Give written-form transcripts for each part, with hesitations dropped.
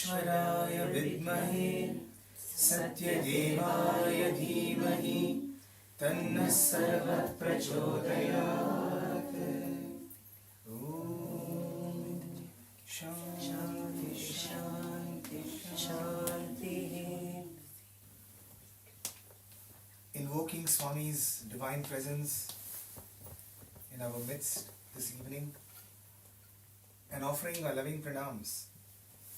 Ishwaraya vidmahe Satyadevaya dhimahi Tanna sarva prachodayat. Om Shanti Shanti Shanti. Invoking Swami's divine presence in our midst this evening and offering our loving pranams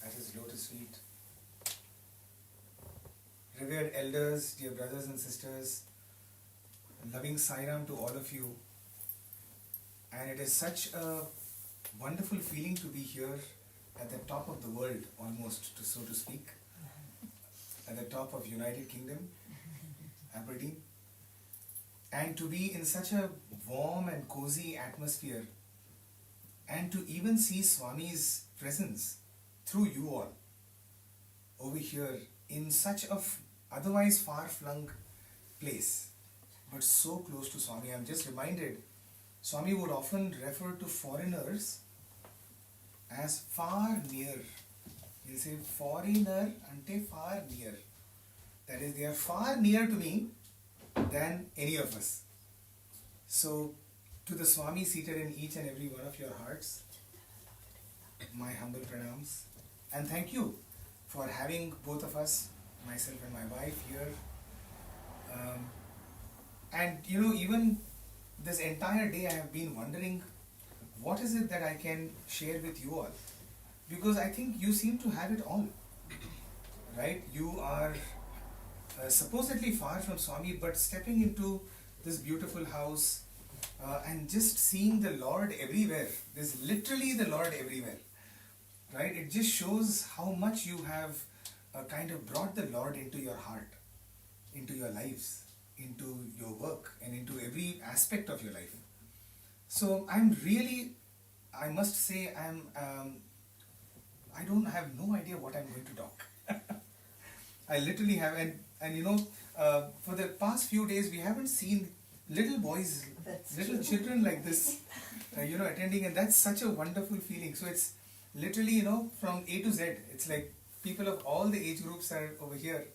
at his lotus feet. Revered elders, dear brothers and sisters, loving Sairam to all of you. And it is such a wonderful feeling to be here at the top of the world, almost, so to speak, at the top of United Kingdom, Aberdeen, and to be in such a warm and cozy atmosphere, and to even see Swami's presence through you all over here in such a otherwise far-flung place, but so close to Swami. I'm just reminded, Swami would often refer to foreigners as far near. He'll say, foreigner ante far near. That is, they are far near to me than any of us. So, to the Swami seated in each and every one of your hearts, my humble pranams. And thank you for having both of us, myself and my wife, here. And you know, even this entire day I have been wondering, what is it that I can share with you all? Because I think you seem to have it all. Right? You are supposedly far from Swami, but stepping into this beautiful house and just seeing the Lord everywhere. There's literally the Lord everywhere. Right? It just shows how much you have kind of brought the Lord into your heart, into your lives, into your work, and into every aspect of your life. So I'm really, I must say, I don't have no idea what I'm going to talk. I literally have, and you know, for the past few days we haven't seen little boys, little children like this, you know, attending, and that's such a wonderful feeling. So it's literally, you know, from A to Z. It's like people of all the age groups are over here,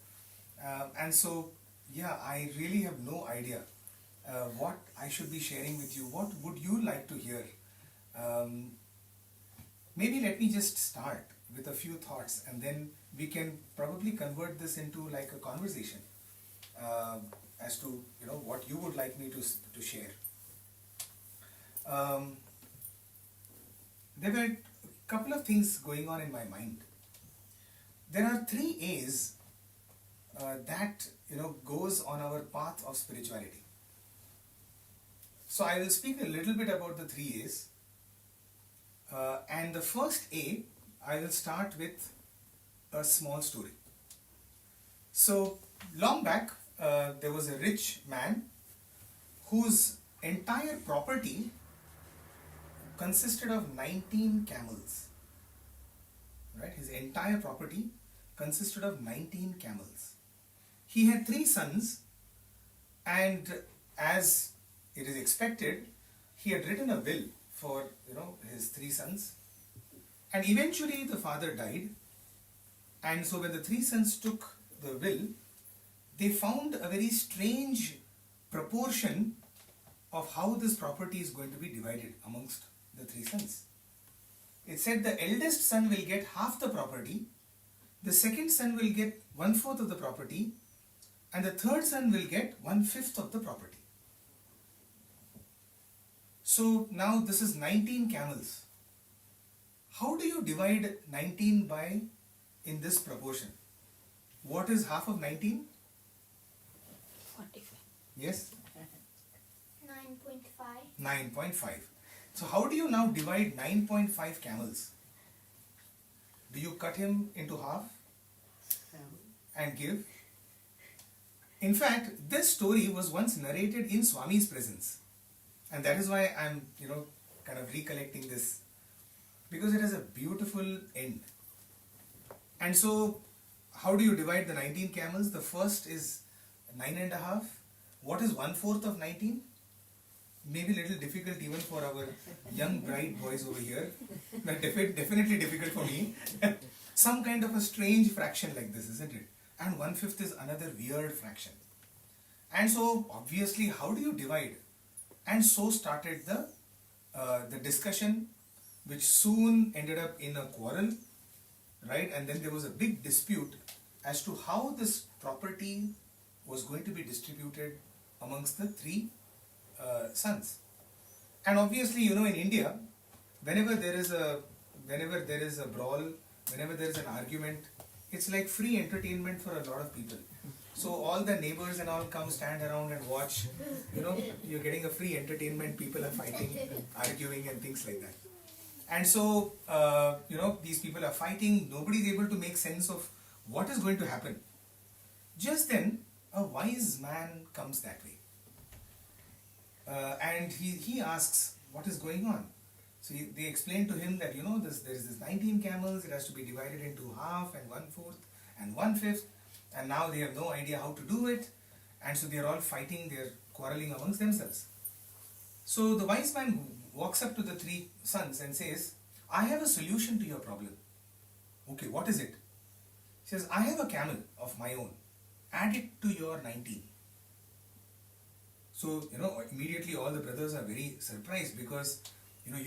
and so yeah, I really have no idea what I should be sharing with you. What would you like to hear? Maybe let me just start with a few thoughts, and then we can probably convert this into like a conversation as to, you know, what you would like me to share. There were a couple of things going on in my mind. There are 3 A's that, you know, goes on our path of spirituality. So I will speak a little bit about the 3 A's. And the first A, I will start with a small story. So long back, there was a rich man whose entire property consisted of 19 camels. Right? His entire property consisted of 19 camels. He had 3 sons, and as it is expected, he had written a will for, you know, his 3 sons, and eventually the father died. And so when the 3 sons took the will, they found a very strange proportion of how this property is going to be divided amongst the 3 sons. It said the eldest son will get half the property, the second son will get 1/4 of the property, and the third son will get 1/5 of the property. So now this is 19 camels. How do you divide 19 by in this proportion? What is half of 19? 45. Yes? 9.5. 9.5. So how do you now divide 9.5 camels? Do you cut him into half and give? In fact, this story was once narrated in Swami's presence. And that is why I'm, you know, kind of recollecting this, because it has a beautiful end. And so, how do you divide the 19 camels? The first is 9.5. What is 1/4 of 19? Maybe a little difficult even for our young bride boys over here, but definitely difficult for me. some kind of a strange fraction like this, isn't it? And 1/5 is another weird fraction. And so obviously, how do you divide? And so started the discussion, which soon ended up in a quarrel, right? And then there was a big dispute as to how this property was going to be distributed amongst the three sons. And obviously, in India, whenever there is a brawl, whenever there is an argument, it's like free entertainment for a lot of people. So all the neighbors and all come, stand around and watch. You're getting a free entertainment. People are fighting, arguing and things like that. And so, these people are fighting. Nobody is able to make sense of what is going to happen. Just then, a wise man comes that way. And he asks, what is going on? So they explain to him that, there is this 19 camels, it has to be divided into half and 1/4 and 1/5. And now they have no idea how to do it. And so they are all fighting, they are quarreling amongst themselves. So the wise man walks up to the three sons and says, I have a solution to your problem. Okay, what is it? He says, I have a camel of my own. Add it to your 19. So, immediately all the brothers are very surprised because,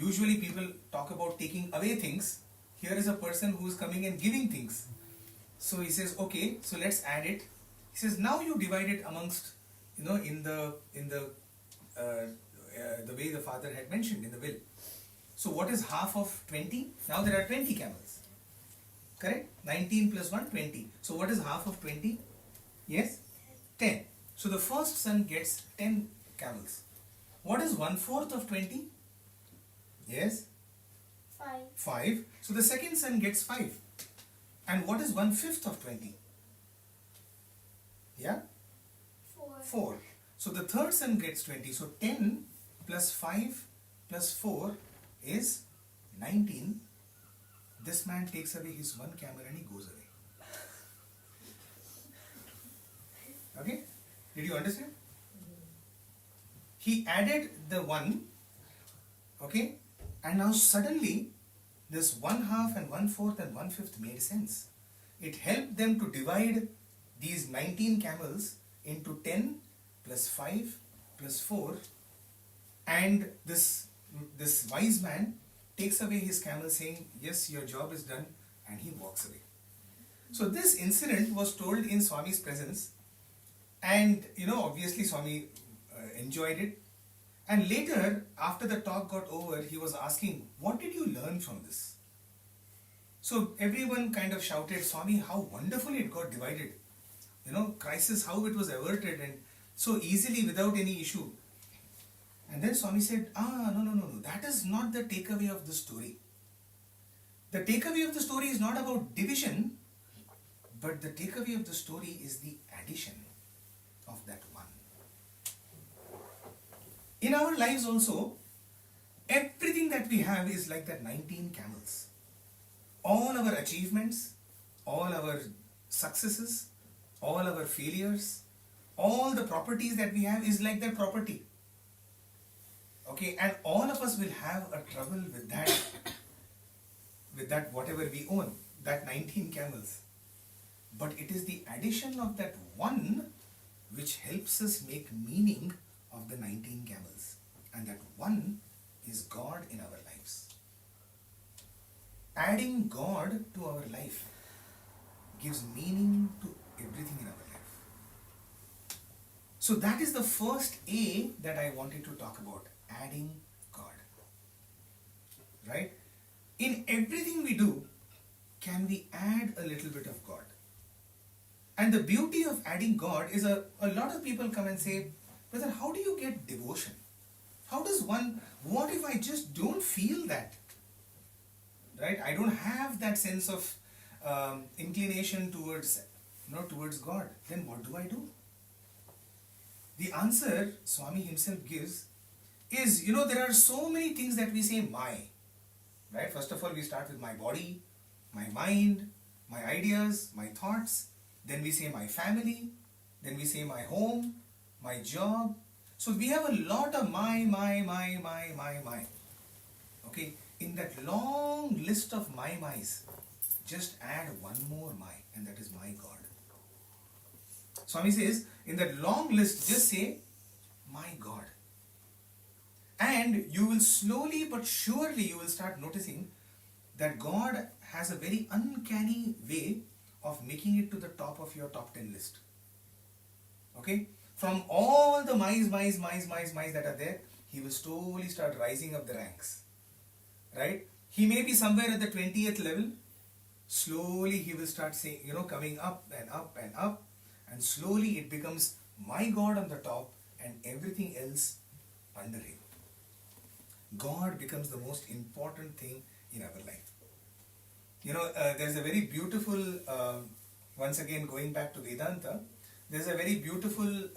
usually people talk about taking away things. Here is a person who is coming and giving things. So he says, okay, so let's add it. He says, now you divide it amongst, in the way the father had mentioned in the will. So what is half of 20? Now there are 20 camels. Correct? 19 plus 1, 20. So what is half of 20? Yes? 10. So the first son gets 10 camels. What is 1/4 of 20? Yes? 5. 5. So the second son gets 5. And what is 1/5 of 20? Yeah? 4. 4. So the third son gets 20. So 10 plus 5 plus 4 is 19. This man takes away his one camel and he goes away. Okay? Did you understand? He added the 1. Okay? And now suddenly this 1/2 and 1/4 and 1/5 made sense. It helped them to divide these 19 camels into 10 plus 5 plus 4, and this wise man takes away his camel saying, yes, your job is done, and he walks away. So this incident was told in Swami's presence, and obviously Swami enjoyed it. And later, after the talk got over, he was asking, what did you learn from this? So everyone kind of shouted, Swami, how wonderfully it got divided. Crisis, how it was averted and so easily without any issue. And then Swami said, no, that is not the takeaway of the story. The takeaway of the story is not about division, but the takeaway of the story is the addition of that one. In our lives also, everything that we have is like that 19 camels. All our achievements, all our successes, all our failures, all the properties that we have is like that property. Okay, and all of us will have a trouble with that whatever we own, that 19 camels. But it is the addition of that one which helps us make meaning of the 19 camels. And that one is God in our lives. Adding God to our life gives meaning to everything in our life. So that is the first A that I wanted to talk about, adding God. Right? In everything we do, can we add a little bit of God? And the beauty of adding God is a lot of people come and say, brother, how do you get devotion? How does one, what if I just don't feel that? Right? I don't have that sense of inclination towards God. Then what do I do? The answer Swami himself gives is, there are so many things that we say my. Right? First of all, we start with my body, my mind, my ideas, my thoughts. Then we say my family. Then we say my home, my job. So we have a lot of my. Okay, in that long list of my's, just add one more my, and that is my God. Swami says, in that long list, just say, my God. And you will slowly but surely you will start noticing that God has a very uncanny way of making it to the top of your top 10 list. Okay? From all the mice that are there, he will slowly start rising up the ranks. Right? He may be somewhere at the 20th level. Slowly he will start saying, coming up and up and up. And slowly it becomes my God on the top and everything else under him. God becomes the most important thing in our life. There's a very beautiful, once again going back to Vedanta, there's a very beautiful,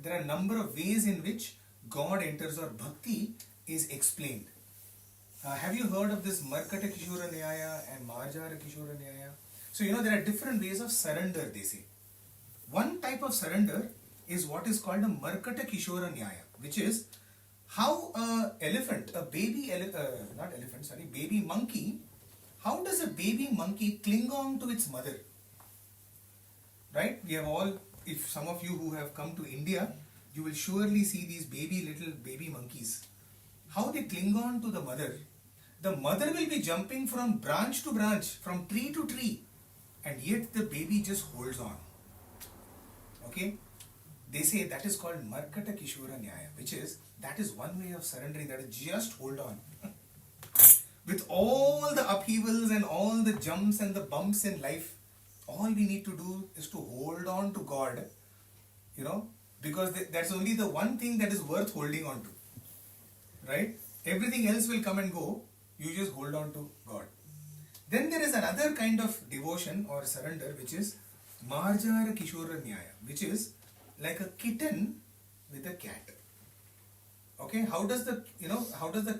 there are a number of ways in which God enters or bhakti is explained. Have you heard of this Markata Kishora Nyaya and Marjara Kishora Nyaya? So, there are different ways of surrender, they say. One type of surrender is what is called a Markata Kishora Nyaya, which is how baby monkey, how does a baby monkey cling on to its mother? Right? We have all, if some of you who have come to India, you will surely see these little baby monkeys. How they cling on to the mother. The mother will be jumping from branch to branch, from tree to tree, and yet the baby just holds on. Okay? They say that is called Markata Kishora Nyaya, which is, that is one way of surrendering, that is just hold on. With all the upheavals and all the jumps and the bumps in life, all we need to do is to hold on to God, because that's only the one thing that is worth holding on to. Right? Everything else will come and go, you just hold on to God. Then there is another kind of devotion or surrender, which is Marjara Kishora Nyaya, which is like a kitten with a cat. Okay, how does the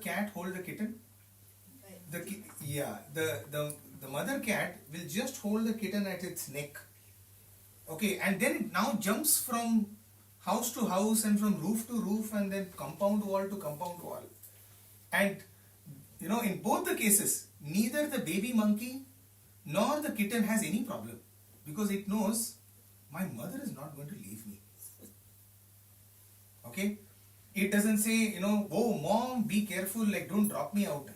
cat hold the kitten? The mother cat will just hold the kitten at its neck. Okay, and then it now jumps from house to house and from roof to roof and then compound wall to compound wall. And in both the cases, neither the baby monkey nor the kitten has any problem, because it knows my mother is not going to leave me. Okay? It doesn't say, oh mom, be careful, like don't drop me out.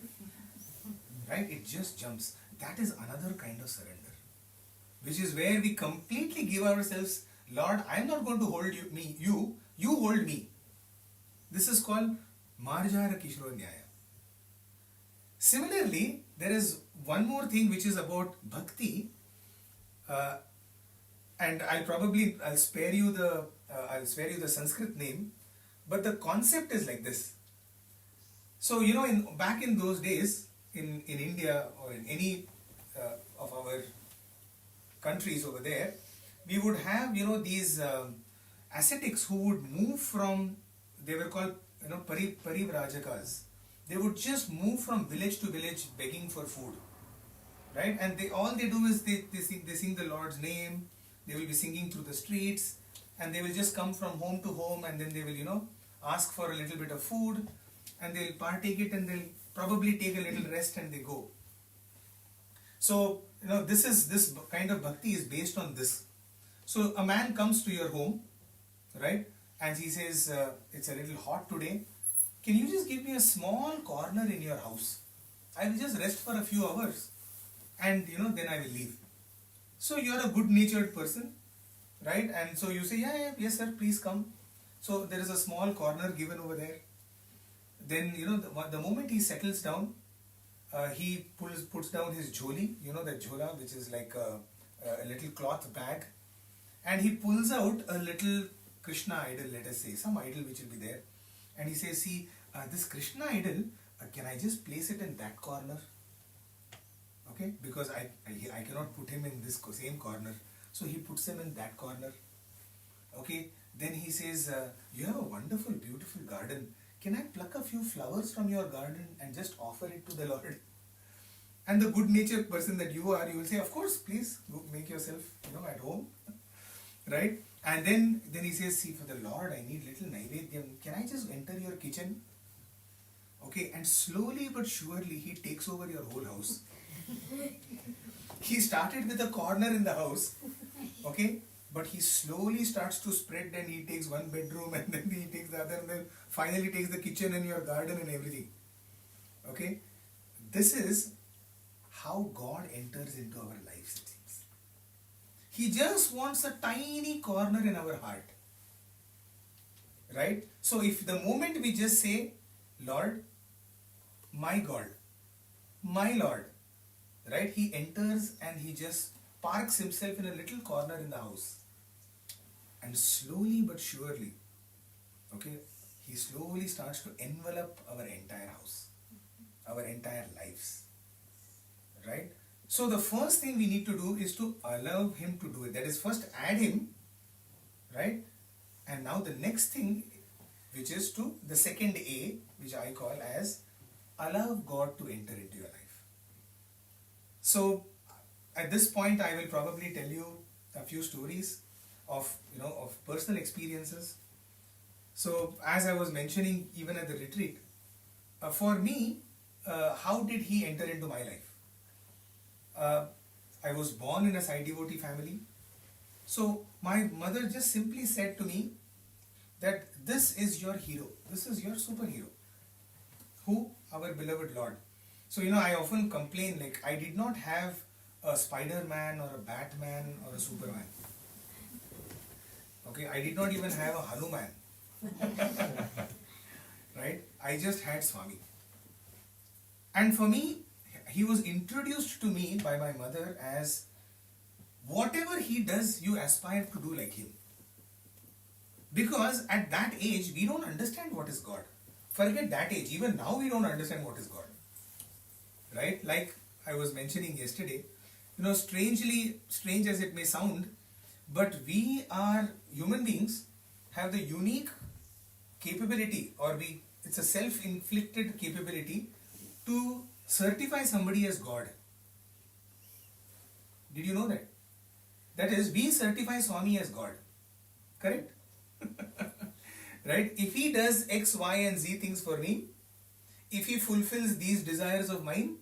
Right? It just jumps. That is another kind of surrender, which is where we completely give ourselves, Lord, I am not going to hold you hold me. This is called Marjara Kishora Nyaya. Similarly, there is one more thing which is about bhakti, and I'll spare you the Sanskrit name, but the concept is like this. So back in those days in India or in any of our countries over there, we would have these ascetics who would move from, they were called parivrajakas. They would just move from village to village begging for food, right? And all they do is they sing the Lord's name. They will be singing through the streets, and they will just come from home to home, and then they will ask for a little bit of food, and they'll partake it, and they'll probably take a little rest, and they go. So this kind of bhakti is based on this. So a man comes to your home, right, and he says, it's a little hot today. Can you just give me a small corner in your house? I will just rest for a few hours, and then I will leave. So you are a good-natured person, right? And so you say, yes sir, please come. So there is a small corner given over there. Then the moment he settles down, he puts down his jholi, that jhola, which is like a little cloth bag, and he pulls out a little Krishna idol, let us say, some idol which will be there. And he says, see, this Krishna idol, can I just place it in that corner? Okay, because I cannot put him in this same corner. So he puts him in that corner. Okay, then he says, you have a wonderful, beautiful garden. Can I pluck a few flowers from your garden and just offer it to the Lord? And the good-natured person that you are, you will say, of course, please, go make yourself, at home. Right? And then he says, see, for the Lord, I need little naivedyam. Can I just enter your kitchen? Okay, and slowly but surely he takes over your whole house. He started with a corner in the house, okay, but he slowly starts to spread, and he takes one bedroom and then he takes the other, and then finally takes the kitchen and your garden and everything. Okay, this is how God enters into our lives, it seems. He just wants a tiny corner in our heart. Right? So if the moment we just say, Lord, my God, my Lord, right? He enters and he just parks himself in a little corner in the house. And slowly but surely, okay, he slowly starts to envelop our entire house, our entire lives. Right? So the first thing we need to do is to allow him to do it. That is, first add him, right? And now the next thing, which is to the second A, which I call as allow God to enter into your life. So at this point, I will probably tell you a few stories of personal experiences. So as I was mentioning even at the retreat, for me, how did he enter into my life? I was born in a Sai devotee family. So my mother just simply said to me that this is your hero, this is your superhero. Who? Our beloved Lord. So I often complain, like, I did not have a Spider-Man or a Batman or a Superman. Okay, I did not even have a Hanuman. Right? I just had Swami. And for me, he was introduced to me by my mother as whatever he does, you aspire to do like him. Because at that age, we don't understand what is God. Forget that age, even now we don't understand what is God. Right? Like I was mentioning yesterday, strange as it may sound, but we are human beings, have the unique capability, it's a self-inflicted capability to certify somebody as God. Did you know that? That is, we certify Swami as God. Correct? Right? If he does X, Y and Z things for me, if he fulfills these desires of mine,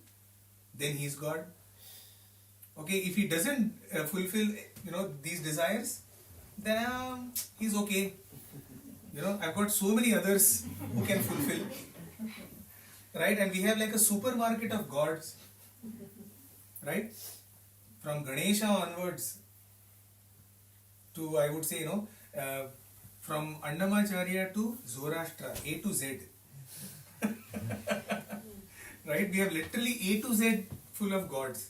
then he's God. Okay, if he doesn't fulfill these desires, then he's okay. I've got so many others who can fulfill. Right? And we have like a supermarket of gods. Right? From Ganesha onwards to, I would say, from Annamacharya to Zoroastra, A to Z. Right? We have literally A to Z full of gods.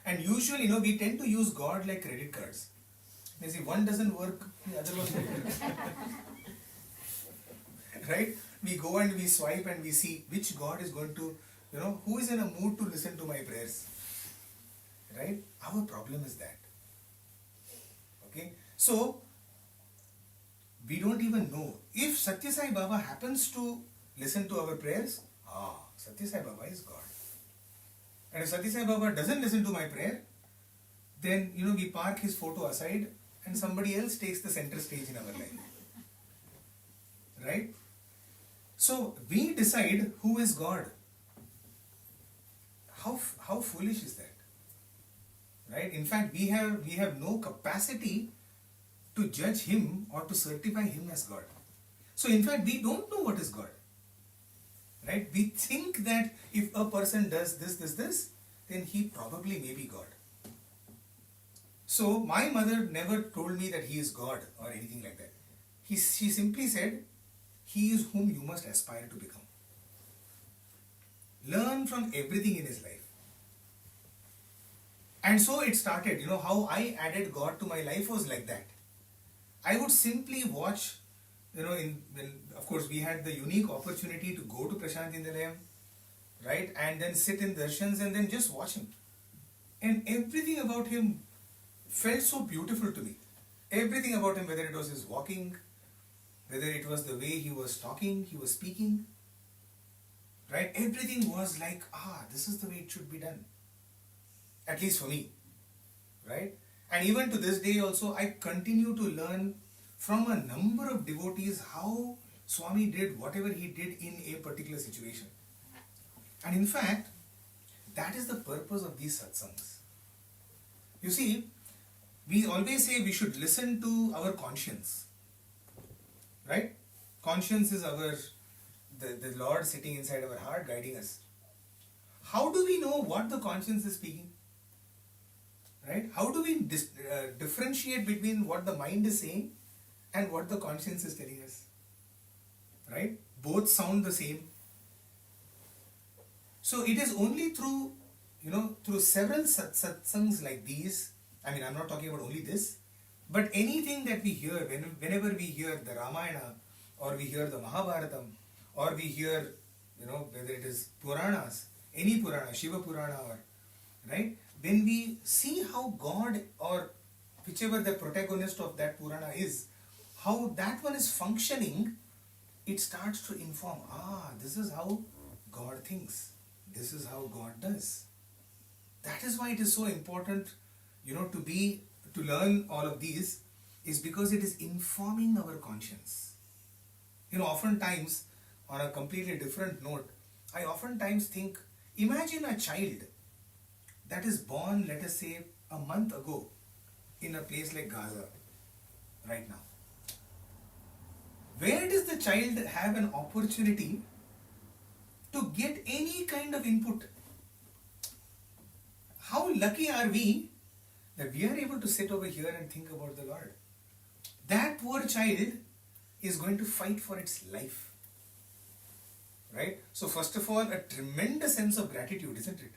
And usually, we tend to use God like credit cards. You see, one doesn't work, the other one works. Right? We go and we swipe and we see which God is going to, who is in a mood to listen to my prayers. Right? Our problem is that. Okay? So, we don't even know. If Sathya Sai Baba happens to listen to our prayers, Sathya Sai Baba is God. And if Sathya Sai Baba doesn't listen to my prayer, then, we park his photo aside and somebody else takes the center stage in our life. Right? So, we decide who is God. How foolish is that? Right? In fact, we have no capacity to judge him or to certify him as God. So in fact, we don't know what is God. Right? We think that if a person does this, then he probably may be God. So my mother never told me that he is God or anything like that. She simply said, he is whom you must aspire to become. Learn from everything in his life. And so it started, how I added God to my life was like that. I would simply watch, when of course we had the unique opportunity to go to Prashanti Nilayam, right, and then sit in darshans and then just watch him. And everything about him felt so beautiful to me. Everything about him, whether it was his walking, whether it was the way he was talking, he was speaking, right, everything was like, this is the way it should be done. At least for me, right? And even to this day also, I continue to learn from a number of devotees how Swami did whatever he did in a particular situation. And in fact, that is the purpose of these satsangs. You see, we always say we should listen to our conscience. Right? Conscience is the Lord sitting inside our heart guiding us. How do we know what the conscience is speaking? Right? How do we differentiate between what the mind is saying and what the conscience is telling us? Right? Both sound the same. So it is only through several satsangs like these. I mean, I'm not talking about only this, but anything that we hear, whenever we hear the Ramayana, or we hear the Mahabharatam, or we hear, whether it is Puranas, any Purana, Shiva Purana, or, right? When we see how God, or whichever the protagonist of that Purana is, how that one is functioning, it starts to inform, this is how God thinks. This is how God does. That is why it is so important, to learn all of these, is because it is informing our conscience. Oftentimes, on a completely different note, I oftentimes think, imagine a child that is born, let us say, a month ago in a place like Gaza, right now. Where does the child have an opportunity to get any kind of input? How lucky are we that we are able to sit over here and think about the Lord? That poor child is going to fight for its life. Right? So first of all, a tremendous sense of gratitude, isn't it?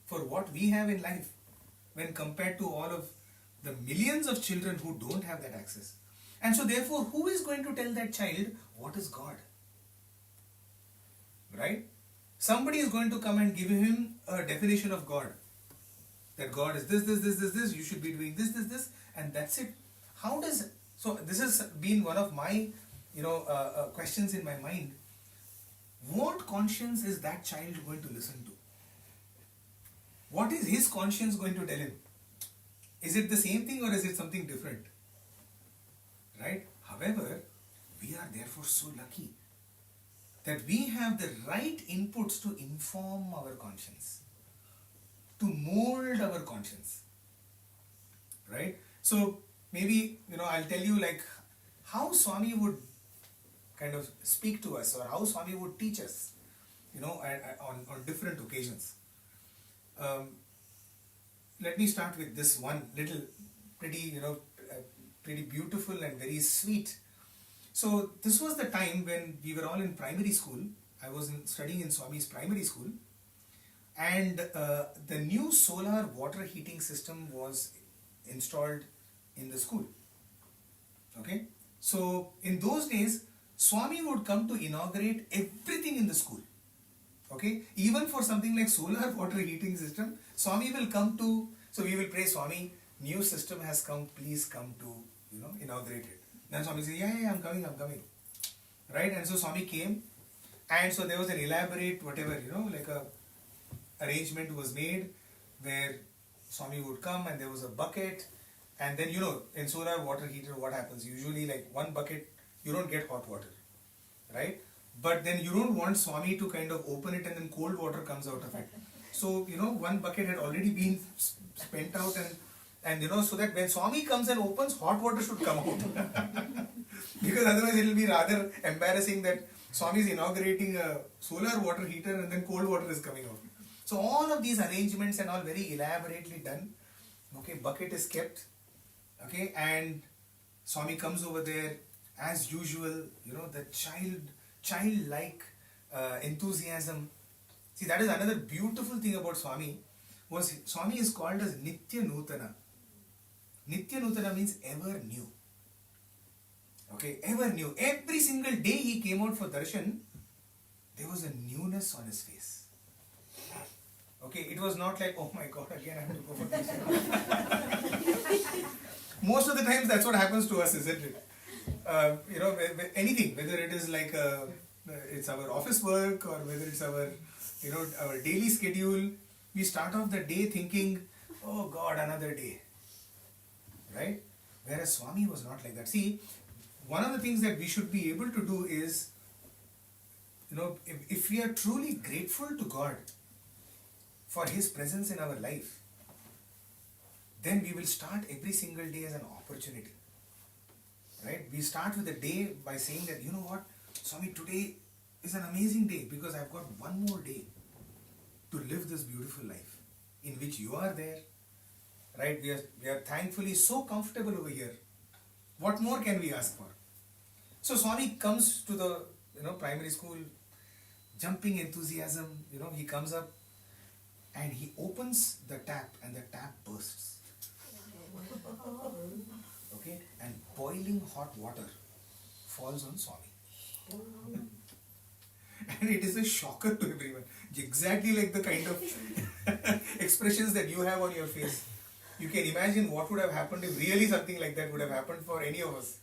For what we have in life when compared to all of the millions of children who don't have that access. And so therefore, who is going to tell that child what is God? Right? Somebody is going to come and give him a definition of God. That God is this, you should be doing this, and that's it. So this has been one of my, questions in my mind. What conscience is that child going to listen to? What is his conscience going to tell him? Is it the same thing or is it something different? Right? However, we are therefore so lucky that we have the right inputs to inform our conscience, to mold our conscience. Right? So maybe, I'll tell you like how Swami would kind of speak to us, or how Swami would teach us, on different occasions. Let me start with this one little pretty beautiful and very sweet. So this was the time when we were all in primary school. I was studying in Swami's primary school, and the new solar water heating system was installed in the school. Okay, so in those days, Swami would come to inaugurate everything in the school. Okay, even for something like solar water heating system, Swami will come to, so we will pray, Swami, new system has come, please come to, inaugurate it. Then Swami says, yeah, I'm coming. Right, and so Swami came, and so there was an elaborate, whatever, like a arrangement was made where Swami would come and there was a bucket, and then, in solar water heater, what happens? Usually like one bucket, you don't get hot water, right? But then you don't want Swami to kind of open it and then cold water comes out of it. So, one bucket had already been spent out, and so that when Swami comes and opens, hot water should come out. Because otherwise it will be rather embarrassing that Swami is inaugurating a solar water heater and then cold water is coming out. So all of these arrangements and all very elaborately done. Okay, bucket is kept. Okay, and Swami comes over there as usual, the childlike enthusiasm. See, that is another beautiful thing about Swami. Swami is called as Nitya Nutana. Nitya Nutana means ever new. Okay, ever new. Every single day he came out for darshan, there was a newness on his face. Okay, it was not like, oh my God, again I have to go for darshan. Most of the times that's what happens to us, isn't it? Anything, whether it is like it's our office work, or whether it's our our daily schedule, we start off the day thinking, oh God, another day, right? Whereas Swami was not like that. See, one of the things that we should be able to do is if we are truly grateful to God for His presence in our life, then we will start every single day as an opportunity. Right? We start with the day by saying that, you know what, Swami, today is an amazing day because I've got one more day to live this beautiful life in which you are there. Right? We are thankfully so comfortable over here. What more can we ask for? So Swami comes to the primary school, jumping enthusiasm. He comes up and he opens the tap and the tap bursts. Okay, and boiling hot water falls on Swami. And it is a shocker to everyone. Exactly like the kind of expressions that you have on your face. You can imagine what would have happened if really something like that would have happened for any of us.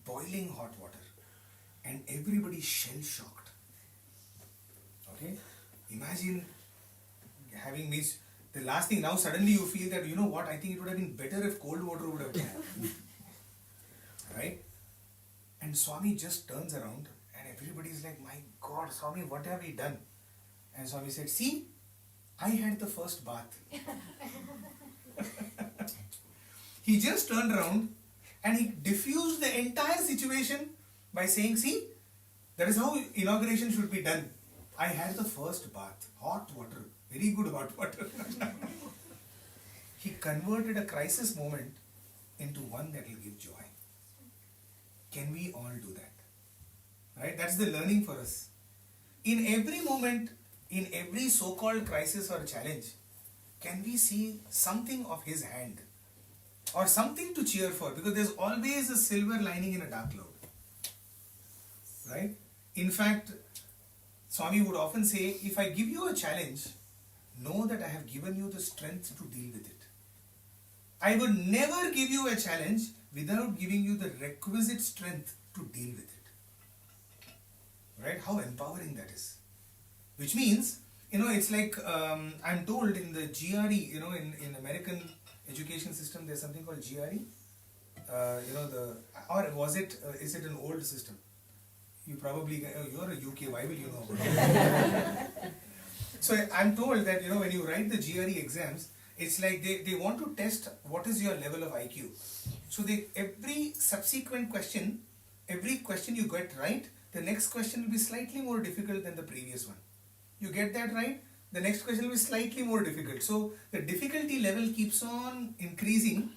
Boiling hot water. And everybody shell-shocked. Okay? Imagine having missed the last thing. Now suddenly you feel that, you know what, I think it would have been better if cold water would have come. Right? And Swami just turns around and everybody is like, my God, Swami, what have we done? And Swami said, see, I had the first bath. He just turned around and he diffused the entire situation by saying, see, that is how inauguration should be done. I had the first bath, hot water, very good hot water. He converted a crisis moment into one that will give joy. Can we all do that? Right? That's the learning for us. In every moment, in every so-called crisis or challenge, can we see something of His hand? Or something to cheer for? Because there's always a silver lining in a dark cloud. Right? In fact, Swami would often say, if I give you a challenge, know that I have given you the strength to deal with it. I would never give you a challenge without giving you the requisite strength to deal with it. Right? How empowering that is. Which means, it's like, I'm told in the GRE, in American education system, there's something called GRE. Or was it, is it an old system? You probably, you're a UK, why will you know about it? So I'm told that, when you write the GRE exams, it's like they want to test what is your level of IQ. So every subsequent question, every question you get right, the next question will be slightly more difficult than the previous one. You get that right, the next question will be slightly more difficult. So the difficulty level keeps on increasing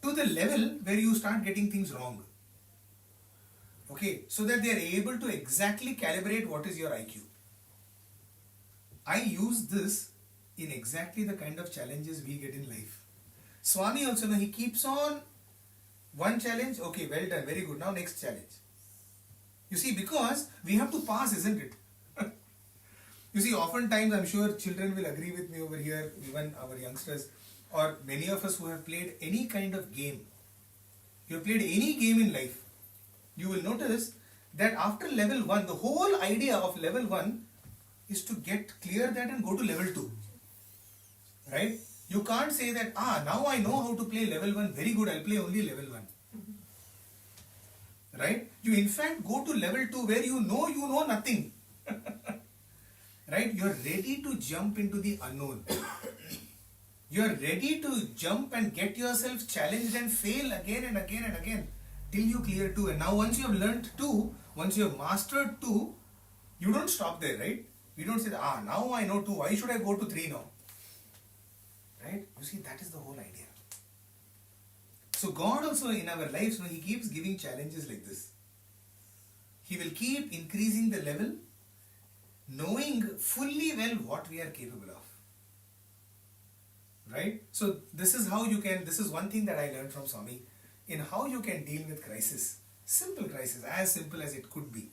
to the level where you start getting things wrong. Okay, so that they are able to exactly calibrate what is your IQ. I use this in exactly the kind of challenges we get in life. Swami also, he keeps on one challenge, okay, well done, very good, now next challenge. You see, because we have to pass, isn't it? You see, oftentimes I'm sure children will agree with me over here, even our youngsters, or many of us who have played any kind of game. You have played any game in life. You will notice that after level 1, the whole idea of level 1 is to clear that and go to level 2. Right? You can't say that, now I know how to play level 1, very good, I'll play only level 1. Right? You in fact go to level 2 where you know nothing. Right? You're ready to jump into the unknown. You're ready to jump and get yourself challenged and fail again and again and again till you clear 2. And now once you have learnt 2, once you have mastered 2, you don't stop there, right? You don't say, now I know 2, why should I go to 3 now? Right? You see, that is the whole idea. So God also in our lives, He keeps giving challenges like this. He will keep increasing the level, knowing fully well what we are capable of. Right? So this is how this is one thing that I learned from Swami, in how you can deal with crisis. Simple crisis, as simple as it could be.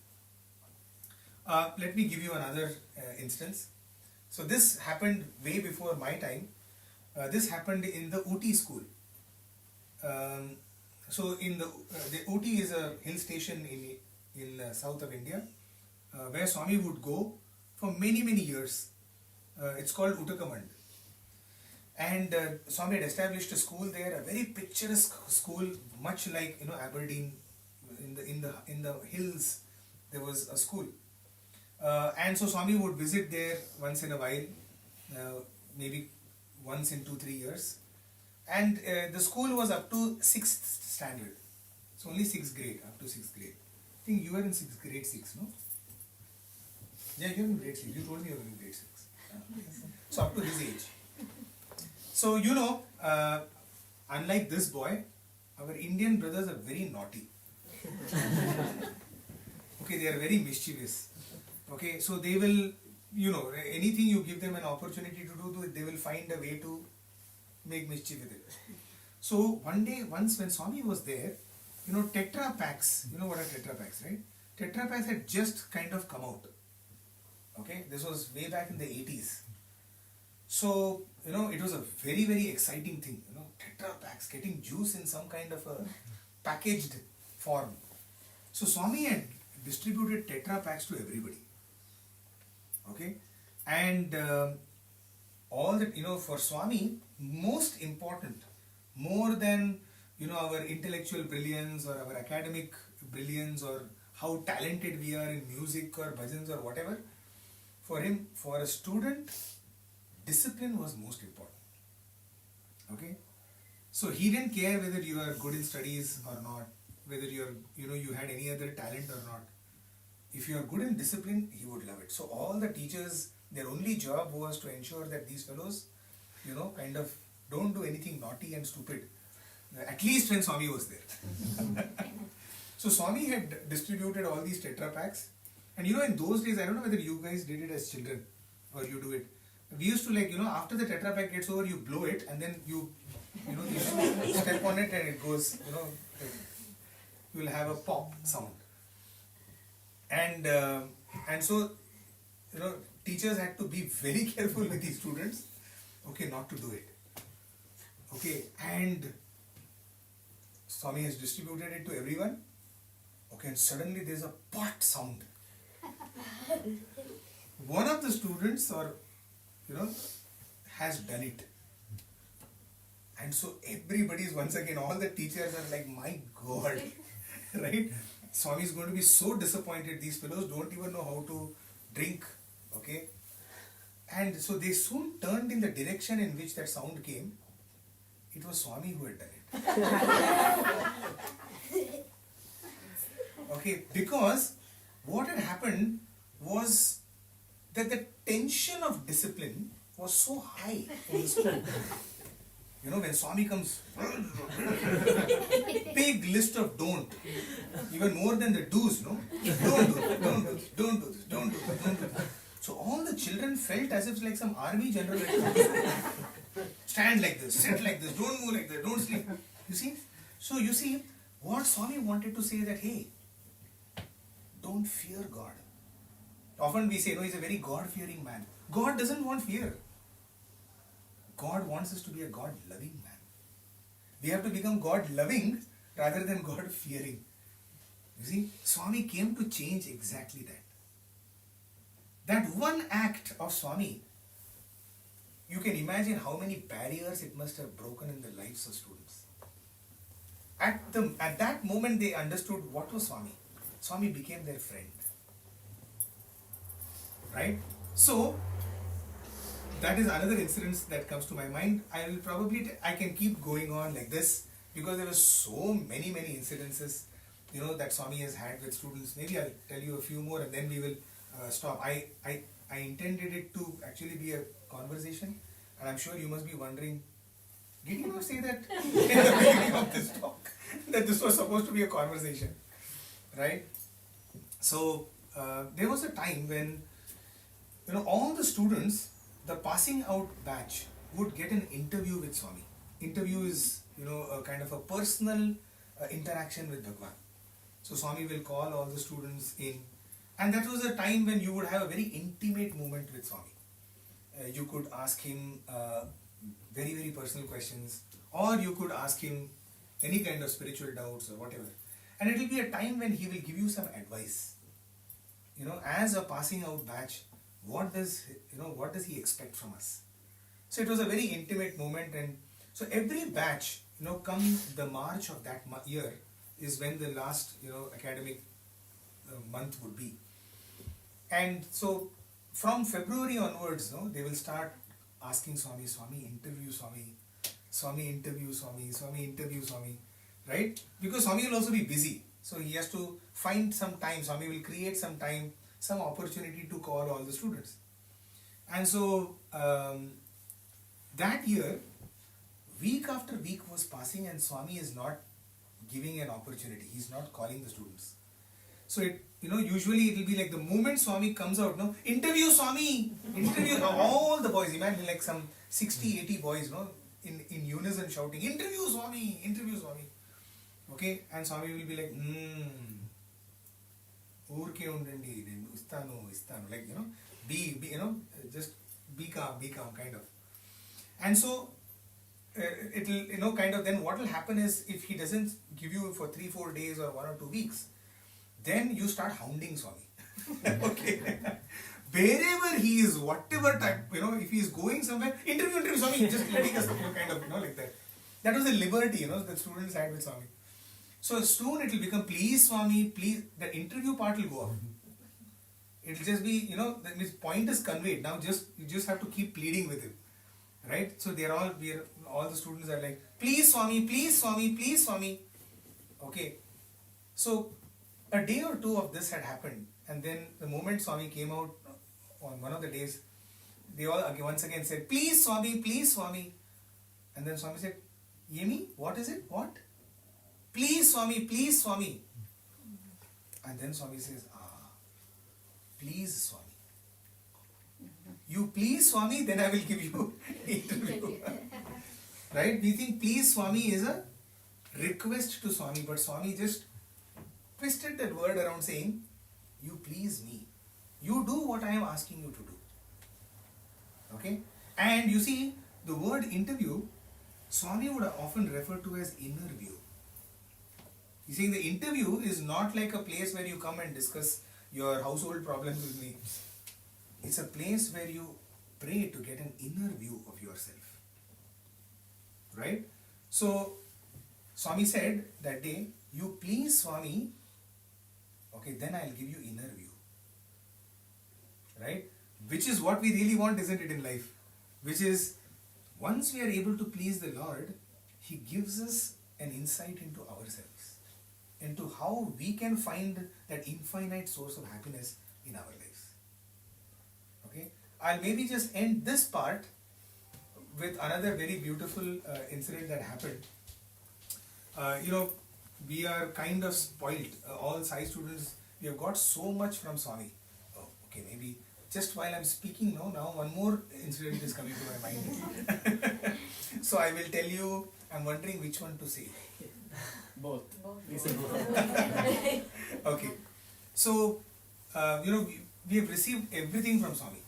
Let me give you another instance. So this happened way before my time. This happened in the Ooty school. So in the Ooty is a hill station in south of India, where Swami would go for many years. It's called Uttakamand. And Swami had established a school there, a very picturesque school, much like Aberdeen, in the hills there was a school. And so Swami would visit there once in a while, maybe once in 2-3 years. And the school was up to 6th standard. So only 6th grade, up to 6th grade. I think you were in grade 6, no? Yeah, you were in grade 6. You told me you were in grade 6. So up to his age. So unlike this boy, our Indian brothers are very naughty. Okay, they are very mischievous. Okay, so they will, anything you give them an opportunity to do, they will find a way to make mischief with it. So once when Swami was there, Tetra Packs, you know what are Tetra Packs, right? Tetra Packs had just kind of come out. Okay, this was way back in the 80s. So, it was a very, very exciting thing, Tetra Packs, getting juice in some kind of a packaged form. So Swami had distributed Tetra Packs to everybody. Okay, and all that, for Swami, most important, more than, our intellectual brilliance or our academic brilliance or how talented we are in music or bhajans or whatever, for him, for a student, discipline was most important. Okay, so he didn't care whether you are good in studies or not, whether you had any other talent or not. If you are good in discipline, he would love it. So all the teachers, their only job was to ensure that these fellows, kind of don't do anything naughty and stupid. At least when Swami was there. So Swami had distributed all these Tetra Packs. And in those days, I don't know whether you guys did it as children or you do it. We used to after the Tetra Pack gets over, you blow it and then you step on it and it goes, you will have a pop sound. And so, teachers had to be very careful with these students, okay, not to do it. Okay, and Swami has distributed it to everyone. Okay, and suddenly there's a pot sound. One of the students has done it. And so everybody's, once again, all the teachers are like, my God, right? Swami is going to be so disappointed. These fellows don't even know how to drink, okay? And so they soon turned in the direction in which that sound came. It was Swami who had done it. Okay, because what had happened was that the tension of discipline was so high in the school. When Swami comes, big list of don't, even more than the do's, no? Don't do this, don't do this, don't do this, don't do this, don't do this. So all the children felt as if it's like some army general. Stand like this, sit like this, don't move like that, don't sleep. You see? So you see, what Swami wanted to say that, hey, don't fear God. Often we say, he's a very God-fearing man. God doesn't want fear. God wants us to be a God-loving man. We have to become God-loving rather than God-fearing. You see, Swami came to change exactly that. That one act of Swami, you can imagine how many barriers it must have broken in the lives of students. At that moment they understood what was Swami. Swami became their friend. Right? So, that is another incident that comes to my mind. I can keep going on like this because there were so many incidences, that Swami has had with students. Maybe I'll tell you a few more and then we will stop. I intended it to actually be a conversation, and I'm sure you must be wondering, did you not say that in the beginning of this talk, that this was supposed to be a conversation, right? So, there was a time when, all the students, the passing out batch would get an interview with Swami. Interview is, a kind of a personal interaction with Bhagwan. So Swami will call all the students in, and that was a time when you would have a very intimate moment with Swami. You could ask him very, very personal questions, or you could ask him any kind of spiritual doubts or whatever. And it will be a time when he will give you some advice. As a passing out batch, what does he expect from us? So it was a very intimate moment, and so every batch, come the March of that year is when the last, academic month would be. And so from February onwards, no, they will start asking Swami, Swami, interview Swami, Swami, interview Swami, Swami, interview Swami, right? Because Swami will also be busy. So he has to find some time. Swami will create some time, some opportunity to call all the students. And so that year, week after week was passing and Swami is not giving an opportunity. He's not calling the students. So it, usually it will be like the moment Swami comes out, no, interview Swami, interview all the boys. Imagine like some 60, 80 boys, no, in unison shouting, interview Swami, interview Swami. Okay, and Swami will be like, ఊరికే ఉండండి నేను ఇస్తాను like be just be calm kind of. And so it'll kind of, then what will happen is, if he doesn't give you for 3-4 days or 1 or 2 weeks, then you start hounding Swami. Okay, wherever he is, whatever type, if he is going somewhere, interview Swami, just letting us kind of like that. That was the liberty the students had with Swami. So soon it will become, please Swami, please. The interview part will go off. It will just be, that means point is conveyed. Now you just have to keep pleading with him, right? So all the students are like, please Swami, please Swami, please Swami. Okay, so a day or two of this had happened, and then the moment Swami came out on one of the days, they all once again said, please Swami, please Swami. And then Swami said, Amey, what is it? What? Please Swami, please Swami. And then Swami says, please Swami. You please Swami, then I will give you interview. Right? We think please Swami is a request to Swami, but Swami just twisted that word around, saying, you please me. You do what I am asking you to do. Okay? And you see, the word interview, Swami would often refer to as inner view. You see, the interview is not like a place where you come and discuss your household problems with me. It's a place where you pray to get an inner view of yourself. Right? So, Swami said that day, you please Swami, okay, then I'll give you inner view. Right? Which is what we really want, isn't it, in life? Which is, once we are able to please the Lord, He gives us an insight into ourselves, into how we can find that infinite source of happiness in our lives. Okay, I'll maybe just end this part with another very beautiful incident that happened. We are kind of spoiled. All Sai students, we have got so much from Swami. Okay, maybe just while I'm speaking now one more incident is coming to my mind. So I will tell you, I'm wondering which one to say. Both. Okay, so we have received everything from Swami.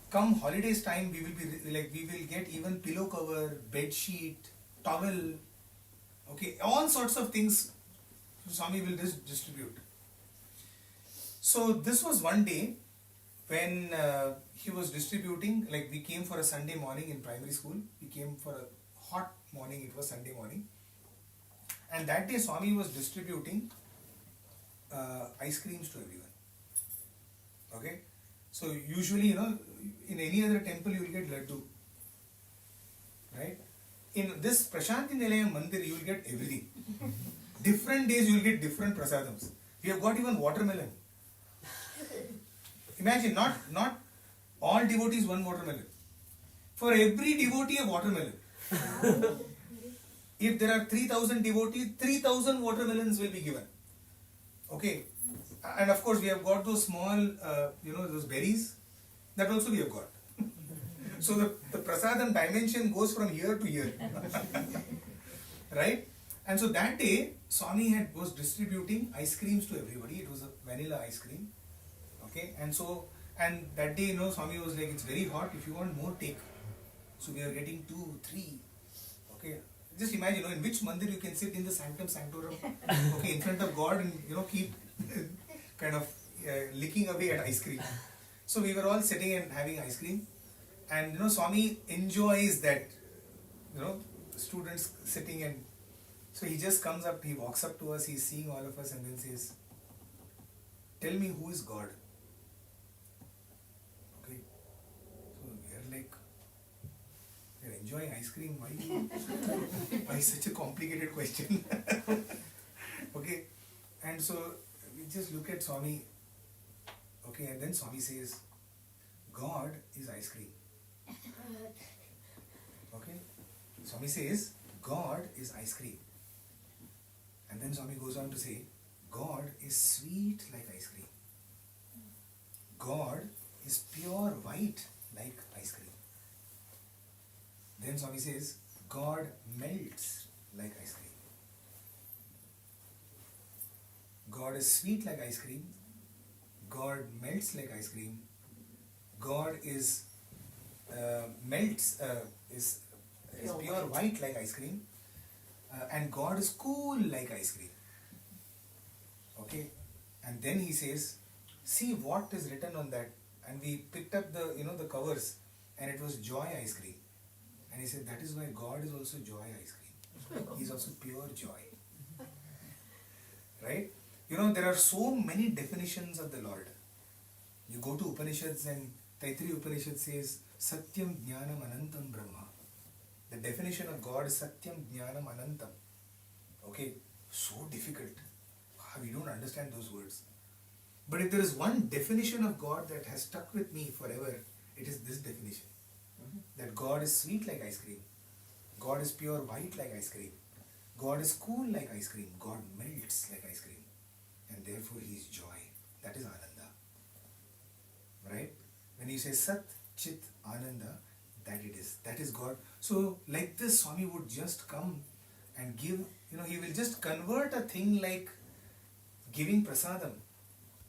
Come holidays time, we will get even pillow cover, bed sheet, towel. Okay, all sorts of things Swami will distribute. So this was one day when he was distributing. Like, we came for a Sunday morning in primary school. We came for a hot morning, it was Sunday morning, and that day Swami was distributing ice creams to everyone. Okay, so usually in any other temple you will get laddu, right? In this Prashanti Nilayam Mandir you will get everything. Different days you will get different prasadams. We have got even watermelon. Imagine, not all devotees one watermelon. For every devotee a watermelon. If there are 3,000 devotees, 3,000 watermelons will be given. Okay, and of course we have got those small, those berries. That also we have got. So the prasadam dimension goes from here to here. Right? And so that day, Swami was distributing ice creams to everybody. It was a vanilla ice cream. Okay, and that day, Swami was like, it's very hot. If you want more, take. So we are getting 2, 3. Okay, just imagine, in which mandir you can sit in the sanctum sanctorum, okay, in front of God, and keep kind of licking away at ice cream. So we were all sitting and having ice cream, and Swami enjoys that, students sitting, and so he just comes up, he walks up to us, he's seeing all of us, and then says, tell me who is God. Okay, so we are like, we are enjoying ice cream. Why such a complicated question? Okay, and so we just look at Swami. Okay, and then Swami says, God is ice cream. Okay, Swami says, God is ice cream. And then Swami goes on to say, God is sweet like ice cream. God is pure white like ice cream. Then Swami says, God melts like ice cream. God is sweet like ice cream. God melts like ice cream. God is is pure white like ice cream. And God is cool like ice cream. Okay, and then he says, see what is written on that. And we picked up the the covers, and it was joy ice cream. And he said, that is why God is also joy ice cream. He is also pure joy. Right? There are so many definitions of the Lord. You go to Upanishads, and Taittiriya Upanishad says, Satyam Jnanam Anantam Brahma. The definition of God is Satyam Jnanam Anantam. Okay, so difficult. We don't understand those words. But if there is one definition of God that has stuck with me forever, it is this definition. That God is sweet like ice cream. God is pure white like ice cream. God is cool like ice cream. God melts like ice cream. And therefore He is joy. That is Ananda. Right? When you say Sat, Chit, Ananda, that it is. That is God. So like this, Swami would just come and give, he will just convert a thing like giving prasadam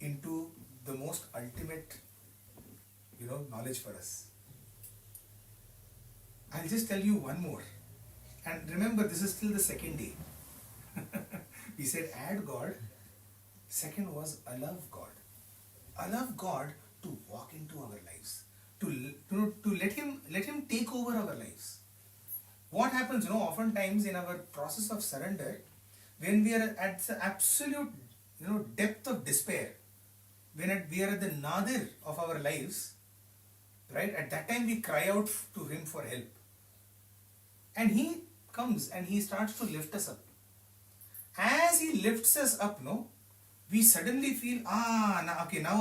into the most ultimate, knowledge for us. I'll just tell you one more. And remember, this is still the second day. We said add God. Second was allow God. Allow God to walk into our lives. To let him take over our lives. What happens, oftentimes in our process of surrender, when we are at the absolute, depth of despair, when we are at the nadir of our lives, right, at that time we cry out to Him for help. And He comes and He starts to lift us up. As He lifts us up, we suddenly feel, now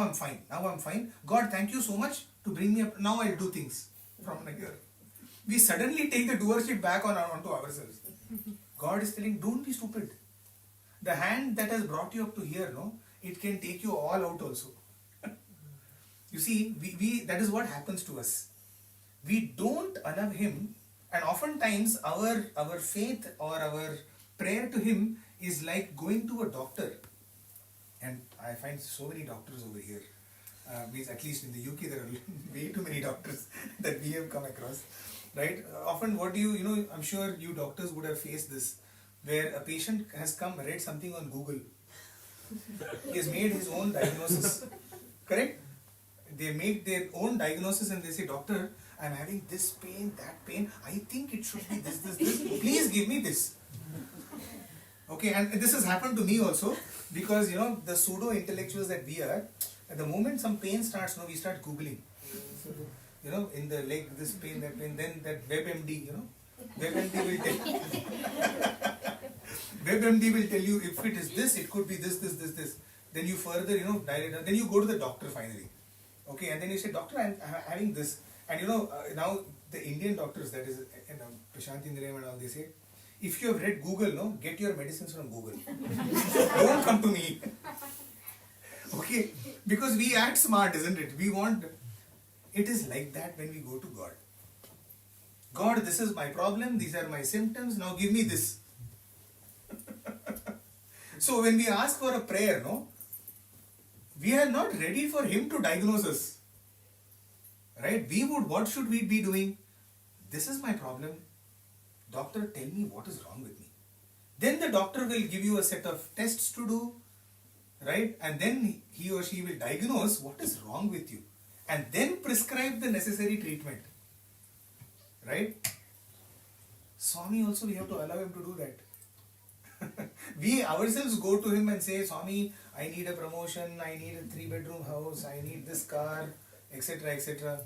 I'm fine. God, thank you so much to bring me up. Now I'll do things from here. We suddenly take the doership back onto ourselves. God is telling, don't be stupid. The hand that has brought you up to here, it can take you all out also. You see, we that is what happens to us. We don't allow Him, and oftentimes our faith or our prayer to Him is like going to a doctor. And I find so many doctors over here. At least in the UK, there are way too many doctors that we have come across. Right? Often what I'm sure you doctors would have faced this, where a patient has come, read something on Google. He has made his own diagnosis. Correct? They make their own diagnosis and they say, doctor, I'm having this pain, that pain. I think it should be this. Please give me this. Okay, and this has happened to me also, because the pseudo-intellectuals that we are, at the moment some pain starts, we start Googling. In the leg, this pain, that pain, then that WebMD, WebMD will tell WebMD will tell you if it is this, it could be this. Then you further, direct, then you go to the doctor finally. Okay, and then you say, doctor, I'm having this. And now the Indian doctors, that is, Prashant Indrayam and all, they say, if you have read Google, get your medicines from Google. Don't come to me. Okay, because we act smart, isn't it? It is like that when we go to God. God, this is my problem, these are my symptoms, now give me this. So when we ask for a prayer, we are not ready for Him to diagnose us. Right? What should we be doing? This is my problem. Doctor, tell me what is wrong with me. Then the doctor will give you a set of tests to do, right? And then he or she will diagnose what is wrong with you. And then prescribe the necessary treatment. Right? Swami also, we have to allow him to do that. We ourselves go to him and say, Swami, I need a promotion, I need a 3-bedroom house, I need this car, etc., etc.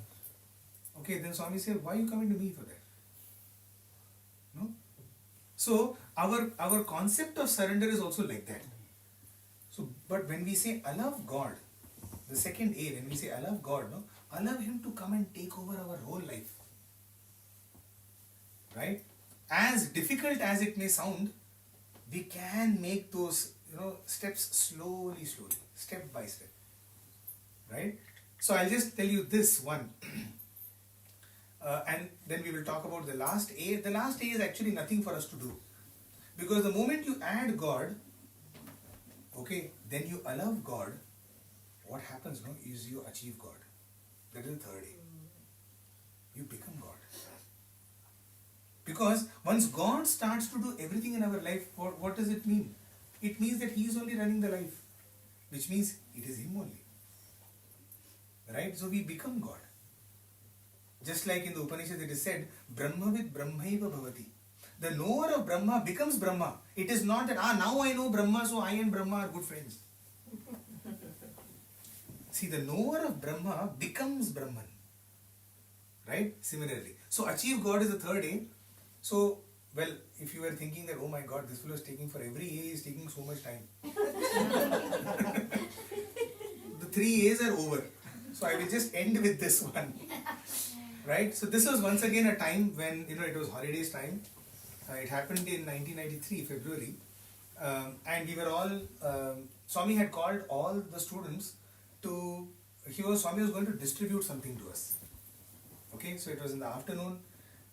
Okay, then Swami says, why are you coming to me for that? No? So our concept of surrender is also like that. So, but when we say allow God, the second A, when we say allow God, no, allow Him to come and take over our whole life. Right? As difficult as it may sound, we can make those steps slowly, step by step. Right? So I'll just tell you this one. And then we will talk about the last A. The last A is actually nothing for us to do. Because the moment you add God, okay, then you allow God, what happens is you achieve God. That is the third A. You become God. Because once God starts to do everything in our life, what does it mean? It means that He is only running the life. Which means it is Him only. Right? So we become God. Just like in the Upanishad it is said, Brahmavid Brahmaiva Bhavati. The knower of Brahma becomes Brahma. It is not that, now I know Brahma, so I and Brahma are good friends. See, the knower of Brahma becomes Brahman. Right? Similarly. So achieve God is the third A. So, well, if you were thinking that, oh my God, this fellow is taking for every A is taking so much time. The 3 A's are over. So I will just end with this one. Right? So this was once again a time when, it was holidays time. It happened in 1993, February. And we were all, Swami had called all the students to, Swami was going to distribute something to us. Okay, so it was in the afternoon.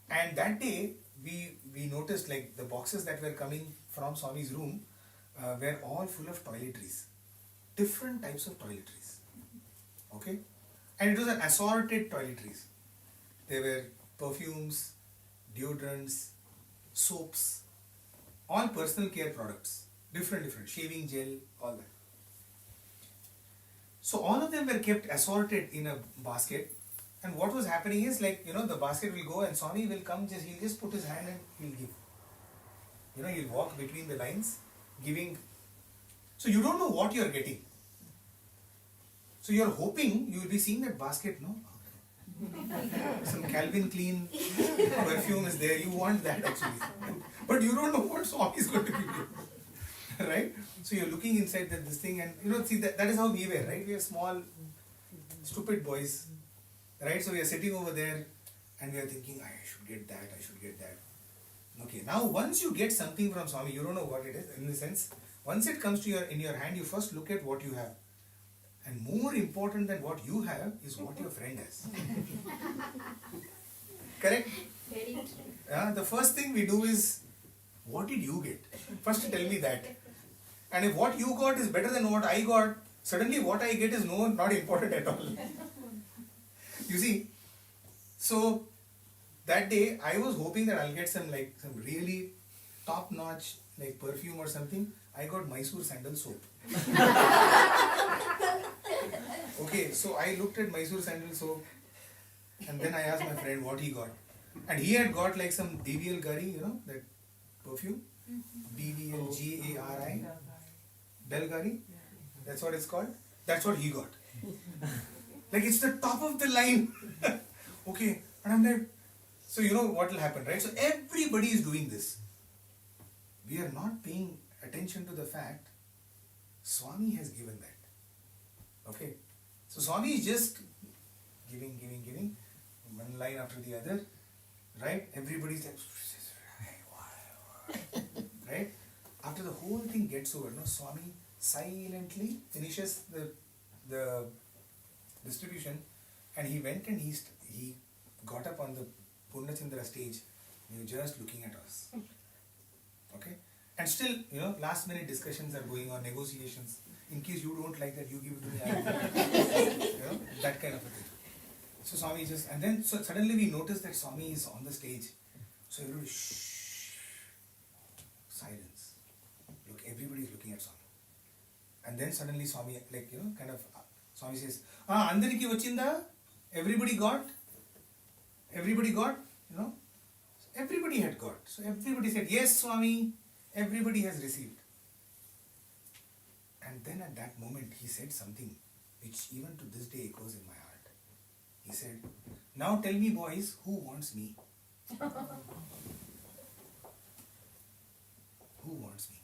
And that day, we noticed like the boxes that were coming from Swami's room were all full of toiletries. Different types of toiletries. Okay? And it was an assorted toiletries. There were perfumes, deodorants, soaps, all personal care products. Different, shaving gel, all that. So all of them were kept assorted in a basket. And what was happening is like, the basket will go and Swami will come, he'll just put his hand and he'll give. He'll walk between the lines, giving. So you don't know what you're getting. So you're hoping you will be seeing that basket, no? Some Calvin Klein perfume is there. You want that actually. But you don't know what Swami is going to give you. Right? So you're looking inside this thing and, see that is how we were, right? We are small, stupid boys. Right? So we are sitting over there and we are thinking, I should get that. Okay, now once you get something from Swami, you don't know what it is. In the sense, once it comes to in your hand, you first look at what you have. And more important than what you have is what your friend has. Correct? Very true. The first thing we do is, what did you get? First tell me that. And if what you got is better than what I got, suddenly what I get is not important at all. You see, so that day I was hoping that I'll get some really top-notch perfume or something. I got Mysore sandal soap. Okay, so I looked at Mysore sandal soap and then I asked my friend what he got. And he had got some BVL Gari, that perfume. BVLGARI. Belgari. That's what it's called. That's what he got. It's the top of the line. Okay. And I'm like, so what will happen, right? So everybody is doing this. We are not paying attention to the fact Swami has given that. Okay. So Swami is just giving. One line after the other. Right? Everybody's like, right? After the whole thing gets over, Swami silently finishes the distribution and he went and he got up on the Purnachandra stage and he was just looking at us. Okay? And still, last minute discussions are going on, negotiations. In case you don't like that, you give it to me. I will give it. That kind of a thing. So Swami just, and then so suddenly we notice that Swami is on the stage. So everybody, shh, silence. Look, everybody is looking at Swami. And then suddenly Swami, Swami says, Andariki vachinda? Everybody got? Everybody got? Everybody had got. So everybody said, yes, Swami, everybody has received. And then at that moment he said something which even to this day echoes in my heart. He said, "Now tell me, boys, who wants me?" Who wants me?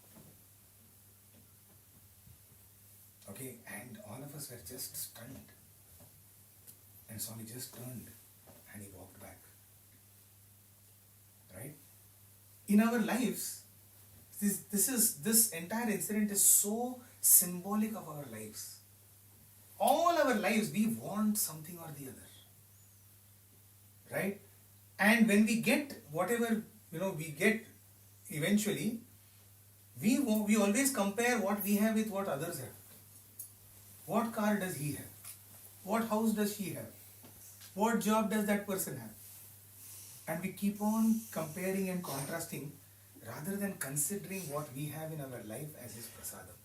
Okay, and all of us were just stunned. And Swami just turned and he walked back. Right? In our lives, this entire incident is so symbolic of our lives. All our lives we want something or the other. Right? And when we get whatever we get eventually, we always compare what we have with what others have. What car does he have? What house does she have? What job does that person have? And we keep on comparing and contrasting rather than considering what we have in our life as his prasadam.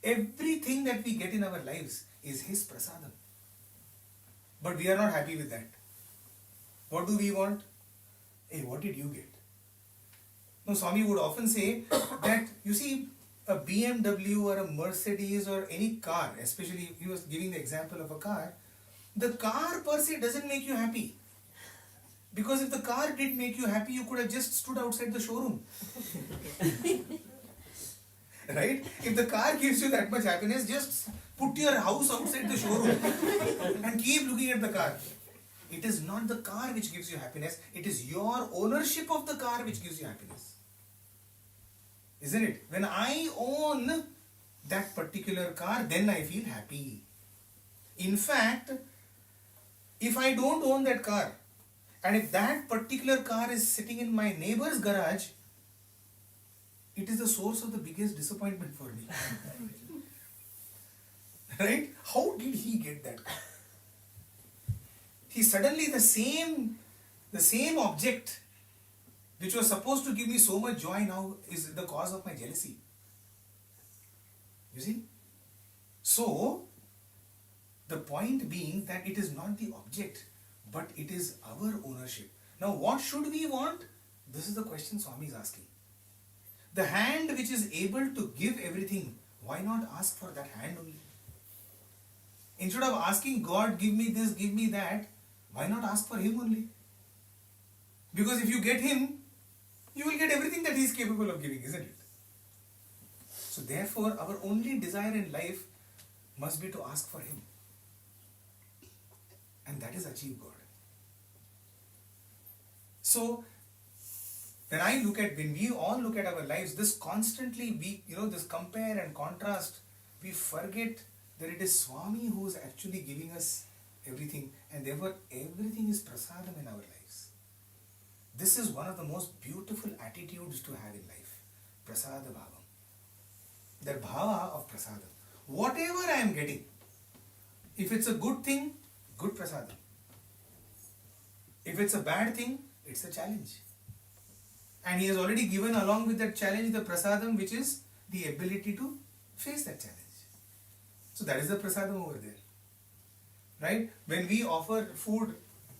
Everything that we get in our lives is his prasadam. But we are not happy with that. What do we want? Hey, what did you get? No, Swami would often say that, you see, a BMW or a Mercedes or any car, especially he was giving the example of a car, the car per se doesn't make you happy. Because if the car did make you happy, you could have just stood outside the showroom. Right? If the car gives you that much happiness, just put your house outside the showroom and keep looking at the car. It is not the car which gives you happiness, it is your ownership of the car which gives you happiness. Isn't it? When I own that particular car, then I feel happy. In fact, if I don't own that car, and if that particular car is sitting in my neighbor's garage, it is the source of the biggest disappointment for me. Right? How did he get that car? He suddenly the same object which was supposed to give me so much joy now is the cause of my jealousy. You see? So, the point being that it is not the object, but it is our ownership. Now, what should we want? This is the question Swami is asking. The hand which is able to give everything, why not ask for that hand only? Instead of asking God, give me this, give me that, why not ask for him only? Because if you get him, you will get everything that he is capable of giving, isn't it? So therefore, our only desire in life must be to ask for him. And that is achieve God. So, when we all look at our lives, this constantly, this compare and contrast, we forget that it is Swami who is actually giving us everything, and therefore everything is prasadam in our lives. This is one of the most beautiful attitudes to have in life. Prasada bhavam. The bhava of prasadam. Whatever I am getting, if it's a good thing, good prasadam. If it's a bad thing, it's a challenge. And he has already given along with that challenge the prasadam, which is the ability to face that challenge. So that is the prasadam over there. Right? When we offer food,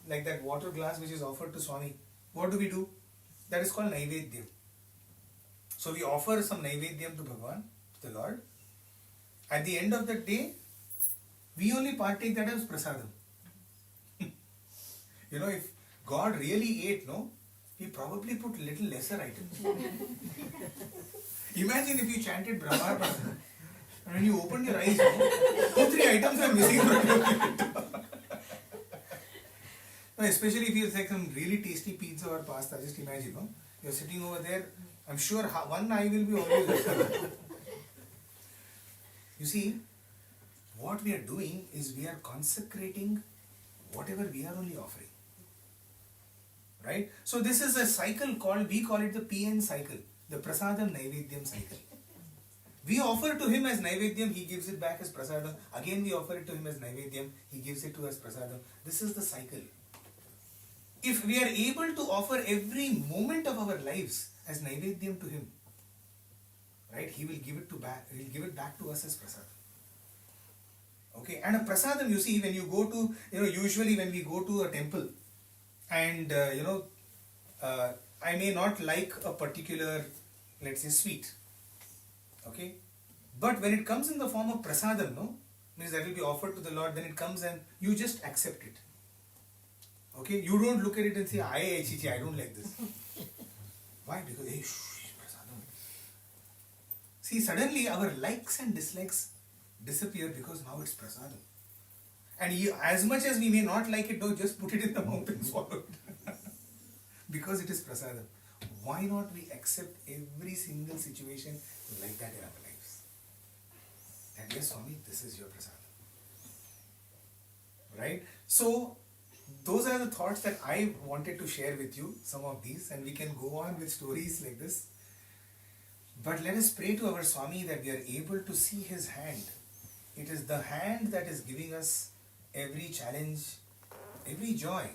like that water glass which is offered to Swami, what do? That is called Naivedyam. So we offer some Naivedyam to Bhagavan, to the Lord. At the end of the day, we only partake that as prasadam. If God really ate, he probably put little lesser items. Imagine if you chanted Brahmarpana and when you opened your eyes, 2-3 items are missing from your plate. Especially if you take some really tasty pizza or pasta, just imagine, you're sitting over there, I'm sure one eye will be always left. You see, what we are doing is we are consecrating whatever we are only offering. Right? So this is a cycle we call it the PN cycle, the Prasadam Naivedyam cycle. We offer to him as Naivedyam, he gives it back as Prasadam. Again we offer it to him as Naivedyam, he gives it to us Prasadam. This is the cycle. If we are able to offer every moment of our lives as Naivedyam to him, right, he will give it back to us as Prasadam. Okay, and a Prasadam, you see, when you go to, usually when we go to a temple, and I may not like a particular, let's say, sweet. Okay, But when it comes in the form of prasadam, no, means that will be offered to the Lord, then it comes and you just accept it. Okay, you don't look at it and say, I don't like this. Why? Because hey, prasadam. See, suddenly our likes and dislikes disappear because now it's prasadam. And as much as we may not like it, though, just put it in the mouth and swallow it. Because it is prasadam. Why not we accept every single situation like that in our lives? And yes, Swami, this is your prasadam. Right? So, those are the thoughts that I wanted to share with you, some of these, and we can go on with stories like this. But let us pray to our Swami that we are able to see his hand. It is the hand that is giving us every challenge, every joy,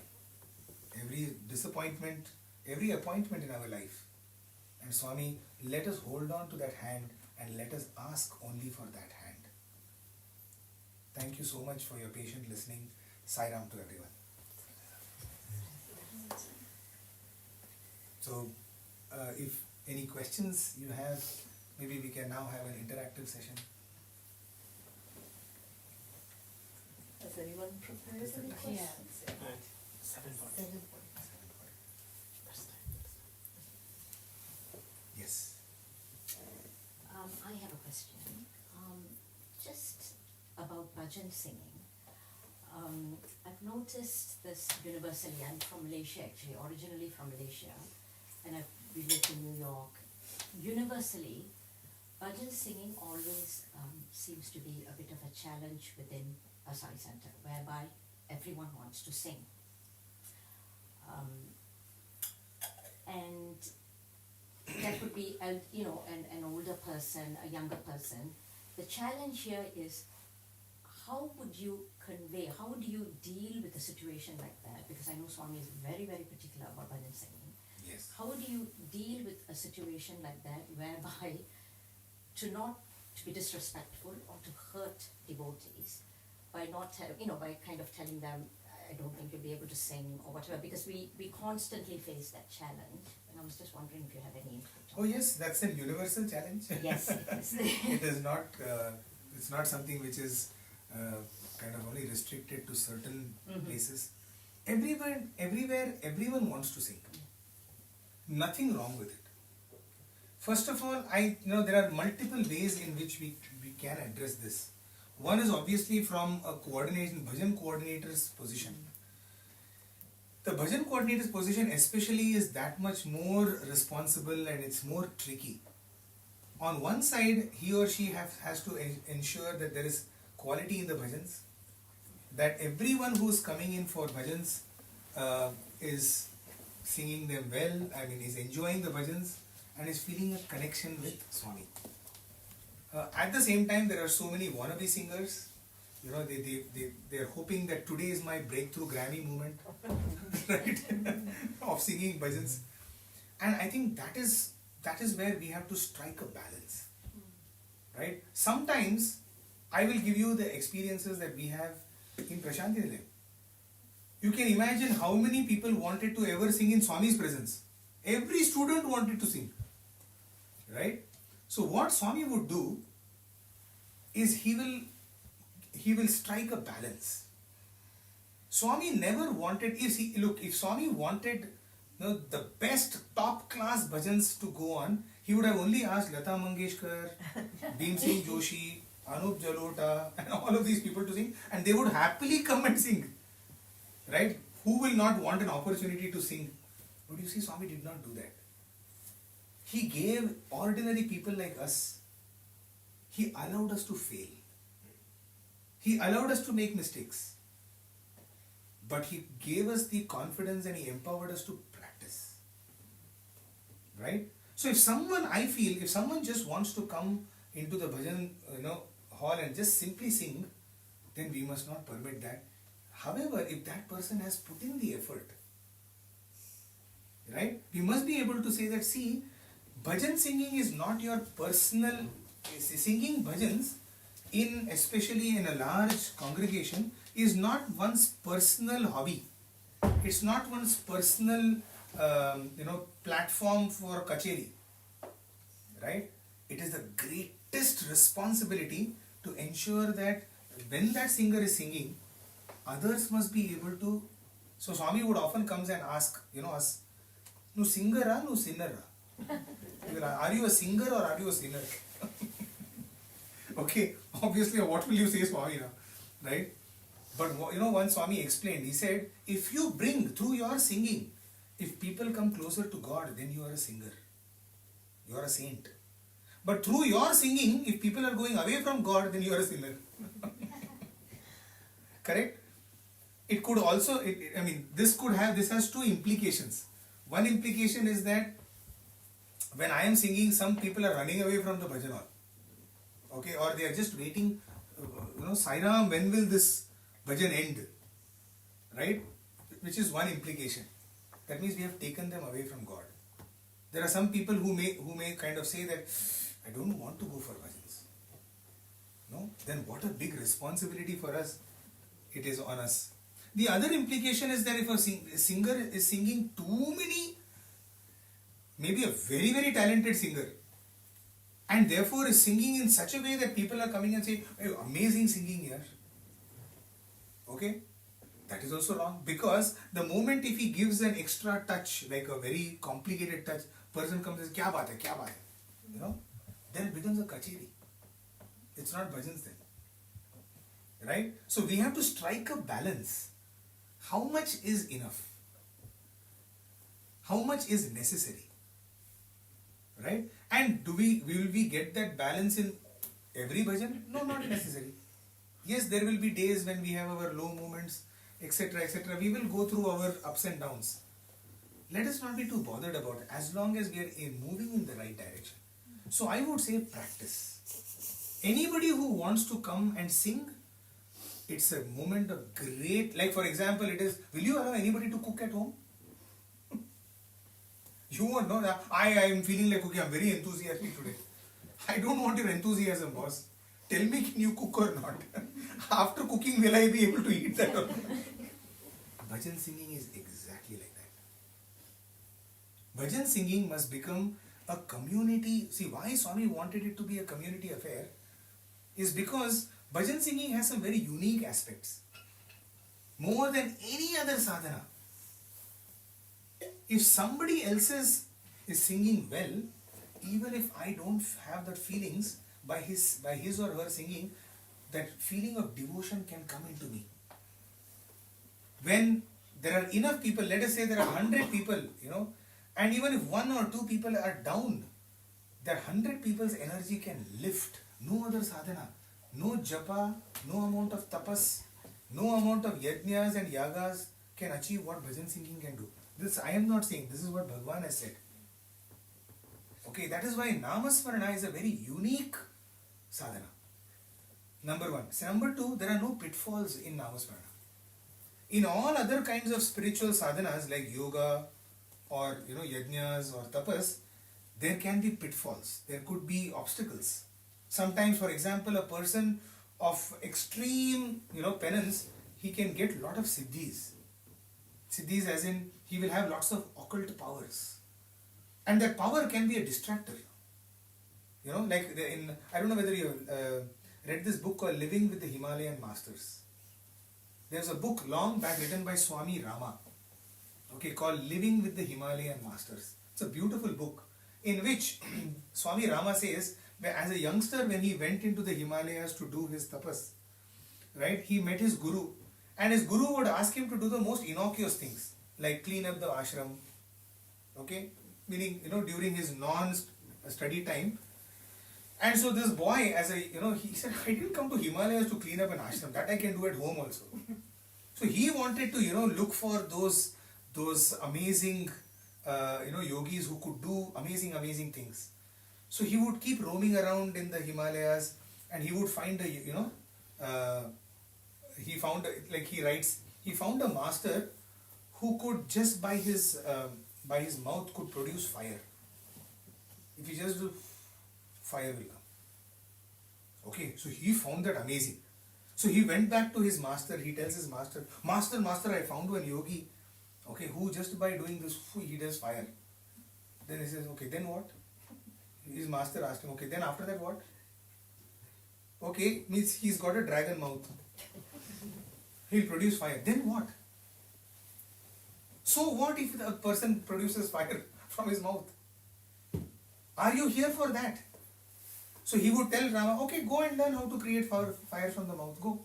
every disappointment, every appointment in our life. And Swami, let us hold on to that hand and let us ask only for that hand. Thank you so much for your patient listening. Sai Ram to everyone. So, if any questions you have, maybe we can now have an interactive session. Has anyone prepared any questions? Yeah. 7:40. Yes. I have a question. Just about bhajan singing. I've noticed this universally. I'm from Malaysia actually, originally from Malaysia, and we lived in New York. Universally, bhajan singing always seems to be a bit of a challenge within a Sai center, whereby everyone wants to sing. And that could be an older person, a younger person. The challenge here is, how would you convey, how do you deal with a situation like that? Because I know Swami is very, very particular about bhajan singing. Yes. How do you deal with a situation like that whereby to be disrespectful or to hurt devotees by by kind of telling them, I don't think you'll be able to sing or whatever, because we constantly face that challenge. And I was just wondering if you have any input on Oh yes, that's a universal challenge. Yes, it is. It is not. It's not something which is kind of only restricted to certain places. Everywhere, everyone wants to sing. Nothing wrong with it. First of all, there are multiple ways in which we can address this. One is obviously from a bhajan coordinator's position. The bhajan coordinator's position especially is that much more responsible and it's more tricky. On one side, he or she has to ensure that there is quality in the bhajans, that everyone who is coming in for bhajans is singing them well, is enjoying the bhajans and is feeling a connection with Swami. At the same time, there are so many wannabe singers. They're hoping that today is my breakthrough Grammy moment, right? Of singing bhajans. And I think that is where we have to strike a balance, right? Sometimes I will give you the experiences that we have in Prashanti Nilayam. You can imagine how many people wanted to ever sing in Swami's presence. Every student wanted to sing, right? So what Swami would do is he will strike a balance. Swami never wanted, if Swami wanted the best top class bhajans to go on, he would have only asked Lata Mangeshkar, Bhim Singh Joshi, Anup Jalota and all of these people to sing, and they would happily come and sing, right? Who will not want an opportunity to sing? But you see, Swami did not do that. He gave ordinary people like us, he allowed us to fail. He allowed us to make mistakes. But he gave us the confidence and he empowered us to practice. Right? So if someone just wants to come into the bhajan hall and just simply sing, then we must not permit that. However, if that person has put in the effort, right, we must be able to say that, see, bhajan singing is not your personal, singing bhajans, especially in a large congregation, is not one's personal hobby. It's not one's personal, platform for kacheri, right? It is the great greatest responsibility to ensure that when that singer is singing, others must be able to. So Swami would often comes and ask, us, "Nu singer ra, nu sinner ra?" He will ask, "Are you a singer or are you a sinner?" Okay, obviously, what will you say, Swami, now? Right? But once Swami explained, he said, if you bring through your singing, if people come closer to God, then you are a singer. You are a saint. But through your singing, if people are going away from God, then you are a sinner. Correct? It could also, this has two implications. One implication is that when I am singing, some people are running away from the bhajan hall. Okay, or they are just waiting, Sai Ram, when will this bhajan end? Right? Which is one implication. That means we have taken them away from God. There are some people who may kind of say that, I don't want to go for bhajans. No? Then what a big responsibility for us it is on us. The other implication is that if a singer is singing too many, maybe a very, very talented singer, and therefore is singing in such a way that people are coming and say, hey, amazing singing here. Okay? That is also wrong, because the moment if he gives an extra touch, like a very complicated touch, person comes and says, kya baat hai? Then it becomes a kacheri. It's not bhajans then. Right? So we have to strike a balance. How much is enough? How much is necessary? Right? And will we get that balance in every bhajan? No, not necessary. Yes, there will be days when we have our low moments, etc., etc. We will go through our ups and downs. Let us not be too bothered about it, as long as we are moving in the right direction. So I would say practice. Anybody who wants to come and sing, it's a moment of great, like for example, it is, will you allow anybody to cook at home? You won't know that. I am feeling like cooking, I'm very enthusiastic today. I don't want your enthusiasm, boss. Tell me, can you cook or not? After cooking, will I be able to eat that or not? Bhajan singing is exactly like that. Bhajan singing must become a community. See, why Swami wanted it to be a community affair is because bhajan singing has some very unique aspects. More than any other sadhana. If somebody else is singing well, even if I don't have that feelings, by his or her singing, that feeling of devotion can come into me. When there are enough people, let us say there are 100 people, and even if 1 or 2 people are down, that 100 people's energy can lift. No other sadhana, no japa, no amount of tapas, no amount of yajnas and yagas can achieve what bhajan singing can do. This I am not saying, this is what Bhagwan has said. Okay, that is why Namasmarana is a very unique sadhana. Number 1. Number 2, there are no pitfalls in Namasmarana. In all other kinds of spiritual sadhanas like yoga or yajnas or tapas, there can be pitfalls. There could be obstacles. Sometimes, for example, a person of extreme penance, he can get a lot of siddhis. Siddhis as in he will have lots of occult powers. And that power can be a distractor. Like I don't know whether you read this book called Living with the Himalayan Masters. There's a book long back written by Swami Rama, called Living with the Himalayan Masters. It's a beautiful book in which Swami Rama says that as a youngster, when he went into the Himalayas to do his tapas, right, he met his guru, and his guru would ask him to do the most innocuous things, like clean up the ashram, meaning during his non-study time. And so this boy, he said, I didn't come to Himalayas to clean up an ashram. That I can do at home also. So he wanted to, look for those amazing, yogis who could do amazing things. So he would keep roaming around in the Himalayas, and he would find he found, like he writes, he found a master who could just by his mouth could produce fire. If he just do, fire will come. Okay, so he found that amazing. So he went back to his master. He tells his master, Master, I found one yogi, who just by doing this, he does fire. Then he says, okay, then what? His master asked him, okay, then after that what? Okay, means he's got a dragon mouth. He'll produce fire. Then what? So what if the person produces fire from his mouth? Are you here for that? So he would tell Rama, okay, go and learn how to create fire from the mouth. Go.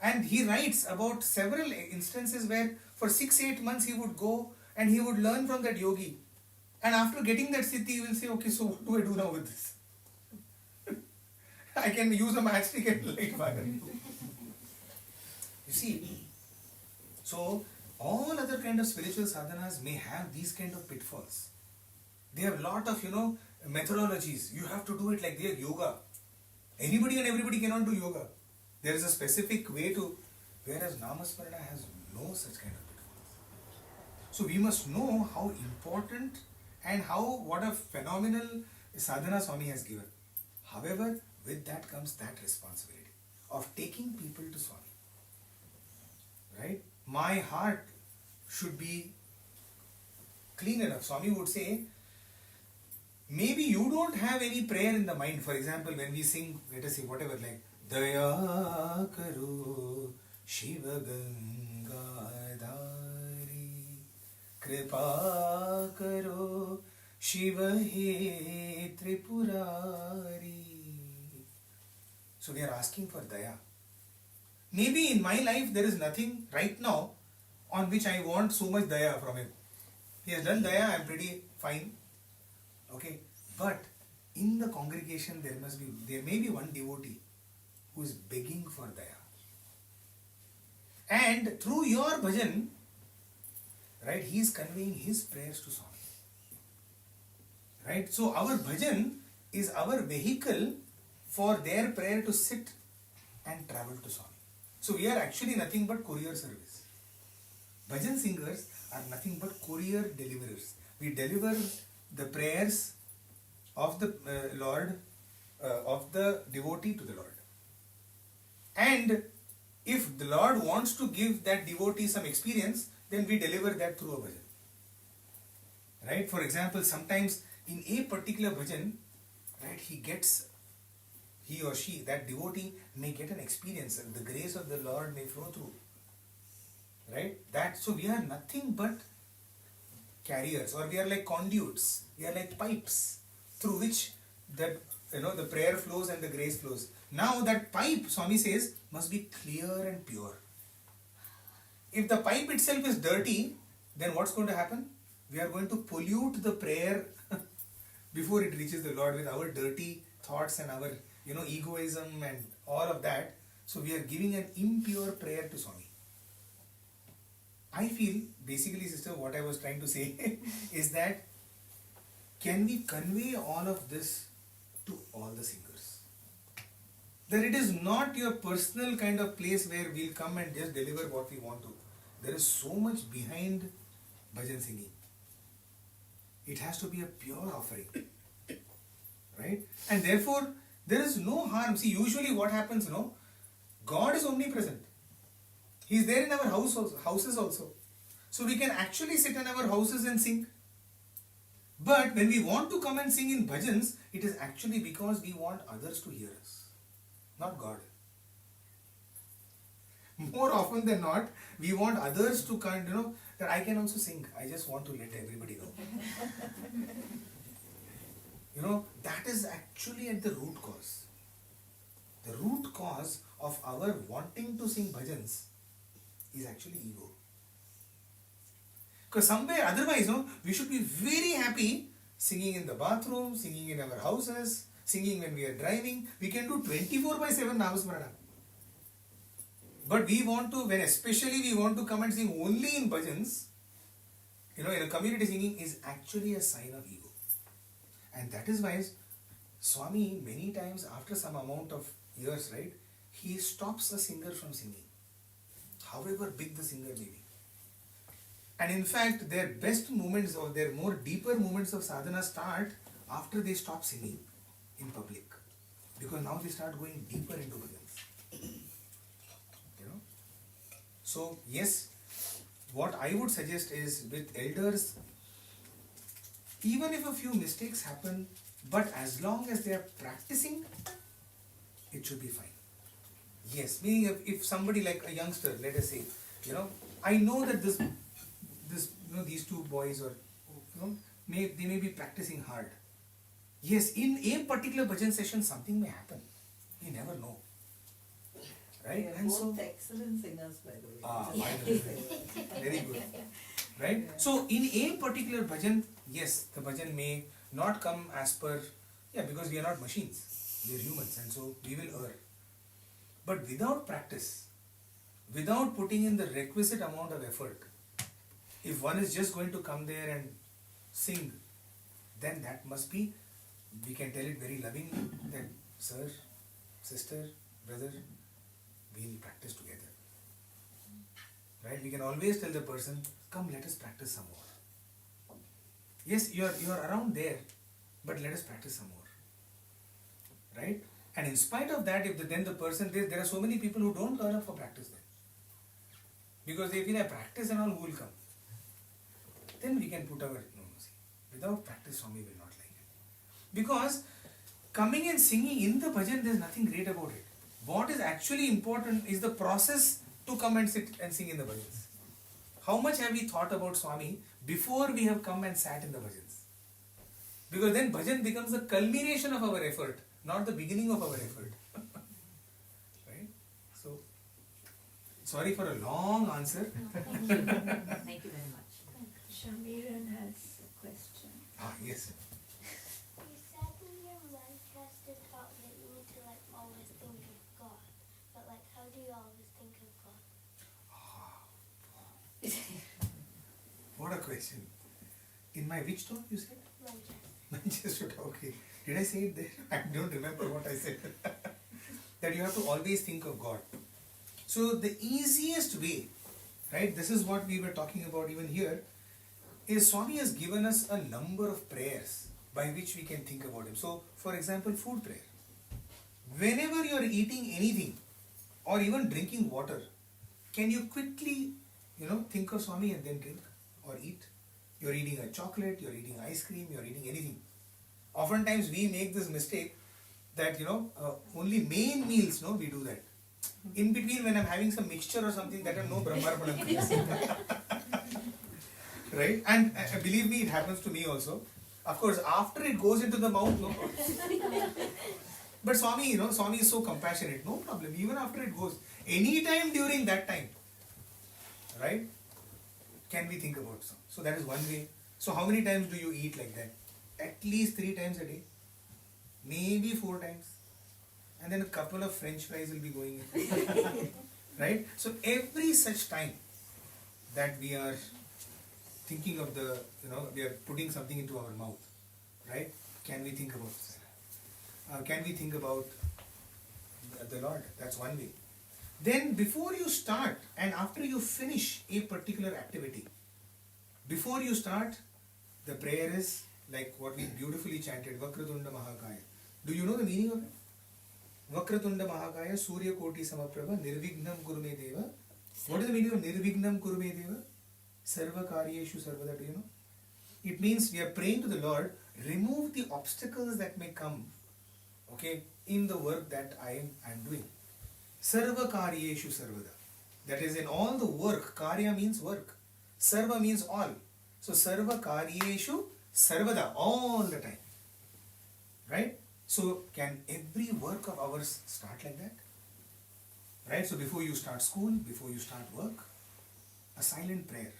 And he writes about several instances where for 6-8 months he would go and he would learn from that yogi. And after getting that siddhi, he will say, okay, so what do I do now with this? I can use a matchstick and light fire. You see, so all other kind of spiritual sadhanas may have these kind of pitfalls. They have lot of, methodologies. You have to do it like they have yoga. Anybody and everybody cannot do yoga. There is a specific way to, whereas Namasmarana has no such kind of pitfalls. So we must know how important and what a phenomenal sadhana Swami has given. However, with that comes that responsibility of taking people to Swami. Right? My heart should be clean enough. Swami would say, maybe you don't have any prayer in the mind. For example, when we sing, let us say whatever, like Daya Karo Shiva Ganga Dhari Kripa Karo Shiva He Tripurari. So we are asking for Daya. Maybe in my life there is nothing right now on which I want so much Daya from him. He has done Daya, I am pretty fine. Okay, but in the congregation there may be one devotee who is begging for Daya. And through your bhajan, right, he is conveying his prayers to Swami. Right, so our bhajan is our vehicle for their prayer to sit and travel to Swami. So we are actually nothing but courier service. Bhajan singers are nothing but courier deliverers. We deliver the prayers of the Lord, of the devotee to the Lord. And if the Lord wants to give that devotee some experience, then we deliver that through a bhajan. Right? For example, sometimes in a particular bhajan, right, he or she, that devotee may get an experience and the grace of the Lord may flow through. Right? So we are nothing but carriers, or we are like conduits, we are like pipes through which the prayer flows and the grace flows. Now that pipe, Swami says, must be clear and pure. If the pipe itself is dirty, then what's going to happen? We are going to pollute the prayer before it reaches the Lord with our dirty thoughts and our egoism and all of that. So we are giving an impure prayer to Swami. I feel, basically, sister, what I was trying to say is that can we convey all of this to all the singers? That it is not your personal kind of place where we'll come and just deliver what we want to. There is so much behind bhajan singing. It has to be a pure offering. Right? And therefore, there is no harm. See, usually what happens, God is omnipresent. He is there in our houses also. So we can actually sit in our houses and sing. But when we want to come and sing in bhajans, it is actually because we want others to hear us, not God. More often than not, we want others to that I can also sing. I just want to let everybody know. That is actually at the root cause. The root cause of our wanting to sing bhajans is actually ego. Because somewhere otherwise, we should be very happy singing in the bathroom, singing in our houses, singing when we are driving. We can do 24/7 Namasmarana. But we want to, especially we want to come and sing only in bhajans, in a community singing is actually a sign of ego. And that is why Swami, many times after some amount of years, right, he stops a singer from singing, however big the singer may be. And in fact, their best moments or their more deeper moments of sadhana start after they stop singing in public. Because now they start going deeper into bhajans. So, yes, what I would suggest is with elders, even if a few mistakes happen, but as long as they are practicing, it should be fine. Yes, meaning if somebody like a youngster, let us say, I know that this these two boys or they may be practicing hard. Yes, in a particular bhajan session something may happen. We never know. Right? They are And both so excellent singers, by the way. Ah, Just wonderful. Very good. Right? Yeah. So in a particular bhajan, yes, the bhajan may not come as per, because we are not machines, we are humans, and so we will err. But without practice, without putting in the requisite amount of effort, if one is just going to come there and sing, then that must be, we can tell it very lovingly that, sir, sister, brother, we'll practice together. Right? We can always tell the person, come, let us practice some more. Yes, you are around there, but let us practice some more. Right? And in spite of that, if then the person, there are so many people who don't turn up for practice then. Because they feel I practice and all, who will come? Then we can put our, see, without practice, Swami will not like it. Because coming and singing in the bhajan, there is nothing great about it. What is actually important is the process to come and sit and sing in the bhajans. How much have we thought about Swami before we have come and sat in the bhajans? Because then bhajan becomes the culmination of our effort, not the beginning of our effort. Right? So, sorry for a long answer. Thank you. Thank you very much. Shamiran has a question. Yes. You said in your Manchester talk that you need to always think of God. But how do you always think of God? What a question. In my which talk you said? Manchester. Manchester talk, okay. Did I say it there? I don't remember what I said. That you have to always think of God. So the easiest way, right, this is what we were talking about even here, is Swami has given us a number of prayers by which we can think about Him. So, for example, food prayer. Whenever you are eating anything or even drinking water, can you quickly, think of Swami and then drink or eat? You're eating a chocolate, you're eating ice cream, you're eating anything. Oftentimes we make this mistake that, only main meals, we do that. In between, when I'm having some mixture or something, that I'm no Brahmarpanam, please. Right? And believe me, it happens to me also. Of course, after it goes into the mouth, no problem. But Swami, Swami is so compassionate, no problem. Even after it goes, anytime during that time, right? Can we think about some? So that is one way. So how many times do you eat like that? At least 3 times a day. Maybe 4 times. And then a couple of French fries will be going in. Right? So every such time that we are thinking of we are putting something into our mouth, right? Can we think about the Lord? That's one way. Then before you start and after you finish a particular activity, before you start, the prayer is like what we beautifully chanted, Vakratunda Mahakaya. Do you know the meaning of it? Vakratunda Mahakaya, Surya Koti Samaprabha, Nirvignam Kurume Deva. What is the meaning of Nirvignam Kurume Deva? Sarva Karyeshu Sarvada, do you know? It means we are praying to the Lord, remove the obstacles that may come, okay, in the work that I am doing. Sarva Karyeshu Sarvada. That is, in all the work, Karya means work. Sarva means all. So Sarva Karyeshu Sarvada, all the time. Right? So can every work of ours start like that? Right? So before you start school, before you start work, a silent prayer.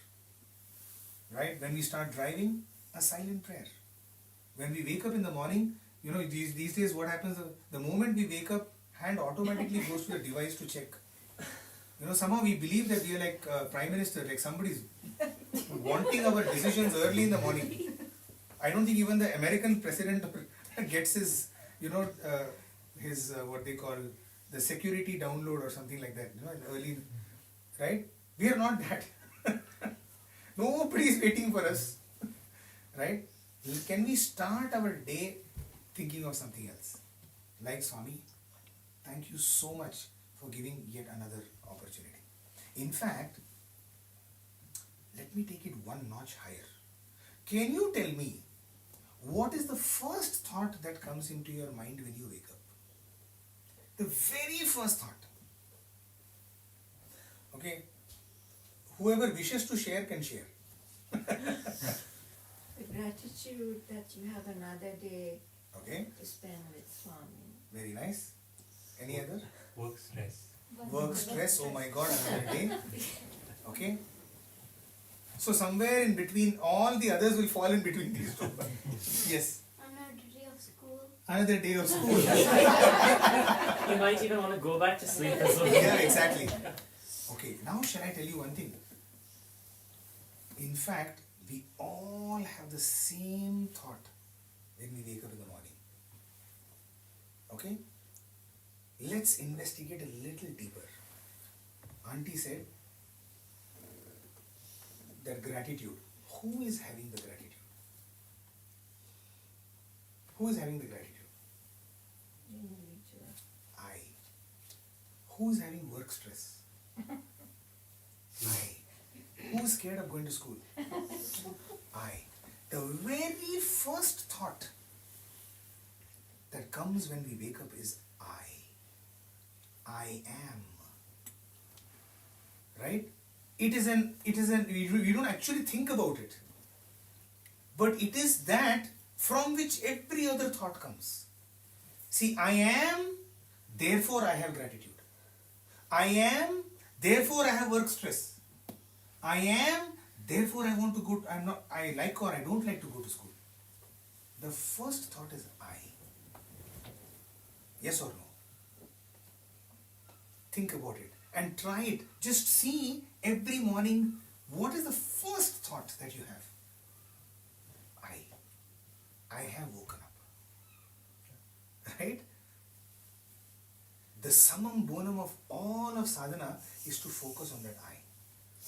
Right? When we start driving, a silent prayer. When we wake up in the morning, these days what happens, the moment we wake up, hand automatically goes to the device to check. Somehow we believe that we are like Prime Minister, like somebody's wanting our decisions early in the morning. I don't think even the American president gets his, his what they call the security download or something like that, early, right? We are not that. Nobody is waiting for us, right? Can we start our day thinking of something else? Like Swami, thank you so much for giving yet another opportunity. In fact, let me take it one notch higher. Can you tell me what is the first thought that comes into your mind when you wake up? The very first thought. Okay? Whoever wishes to share can share. The gratitude that you have another day Okay? to spend with Swami. Very nice. Any other? Work stress. Work stress, oh my god, another day. Okay? So somewhere in between, all the others will fall in between these two. Yes. Another day of school. Another day of school. You might even want to go back to sleep as well. Yeah, exactly. Okay, now shall I tell you one thing? In fact, we all have the same thought when we wake up in the morning. Okay? Let's investigate a little deeper. Auntie said that gratitude. Who is having the gratitude? Who is having the gratitude? I. Who is having work stress? I. Who is scared of going to school? I. The very first thought that comes when we wake up is I am. Right? We don't actually think about it. But it is that from which every other thought comes. See, I am, therefore I have gratitude. I am, therefore I have work stress. I am, therefore I want to go, I like or I don't like to go to school. The first thought is I. Yes or no? Think about it and try it. Just see every morning what is the first thought that you have. I have woken up. Right? The summum bonum of all of sadhana is to focus on that I.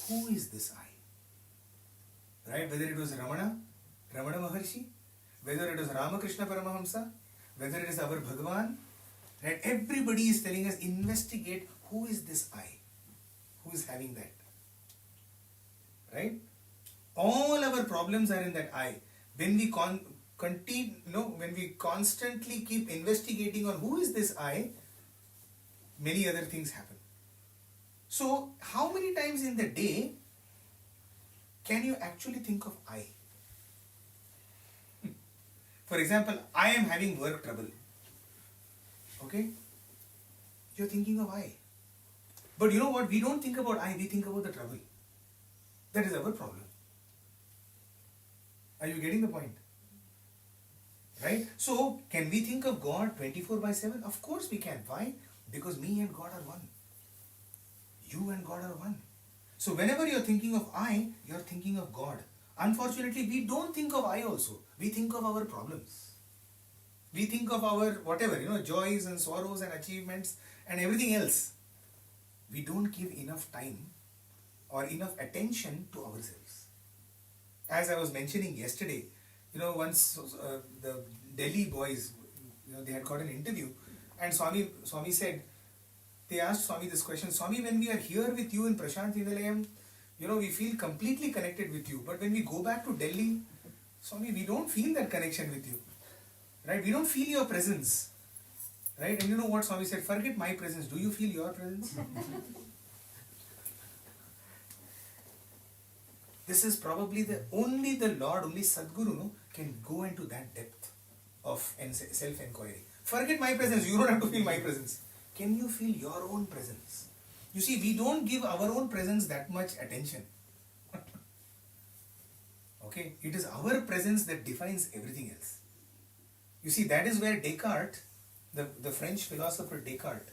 Who is this I? Right? Whether it was Ramana Maharshi, whether it was Ramakrishna Paramahamsa, whether it is our Bhagavan, right? Everybody is telling us, investigate who is this I? Who is having that? Right? All our problems are in that I. When we when we constantly keep investigating on who is this I, many other things happen. So, how many times in the day can you actually think of I? For example, I am having work trouble. Okay? You're thinking of I. But you know what? We don't think about I, we think about the trouble. That is our problem. Are you getting the point? Right? So, can we think of God 24/7? Of course we can. Why? Because me and God are one. You and God are one. So, whenever you're thinking of I, you're thinking of God. Unfortunately, we don't think of I also. We think of our problems. We think of our whatever, joys and sorrows and achievements and everything else. We don't give enough time or enough attention to ourselves. As I was mentioning yesterday, once the Delhi boys, they had got an interview, and Swami said, they asked Swami this question, Swami, when we are here with you in Prashant Nidalayam, we feel completely connected with you, but when we go back to Delhi, Swami, we don't feel that connection with you, right? We don't feel your presence, right? And you know what Swami said? Forget my presence. Do you feel your presence? This is probably only the Lord, only Sadguru can go into that depth of self-inquiry. Forget my presence, you don't have to feel my presence. Can you feel your own presence? You see, we don't give our own presence that much attention. Okay, it is our presence that defines everything else. You see, that is where Descartes, the French philosopher Descartes,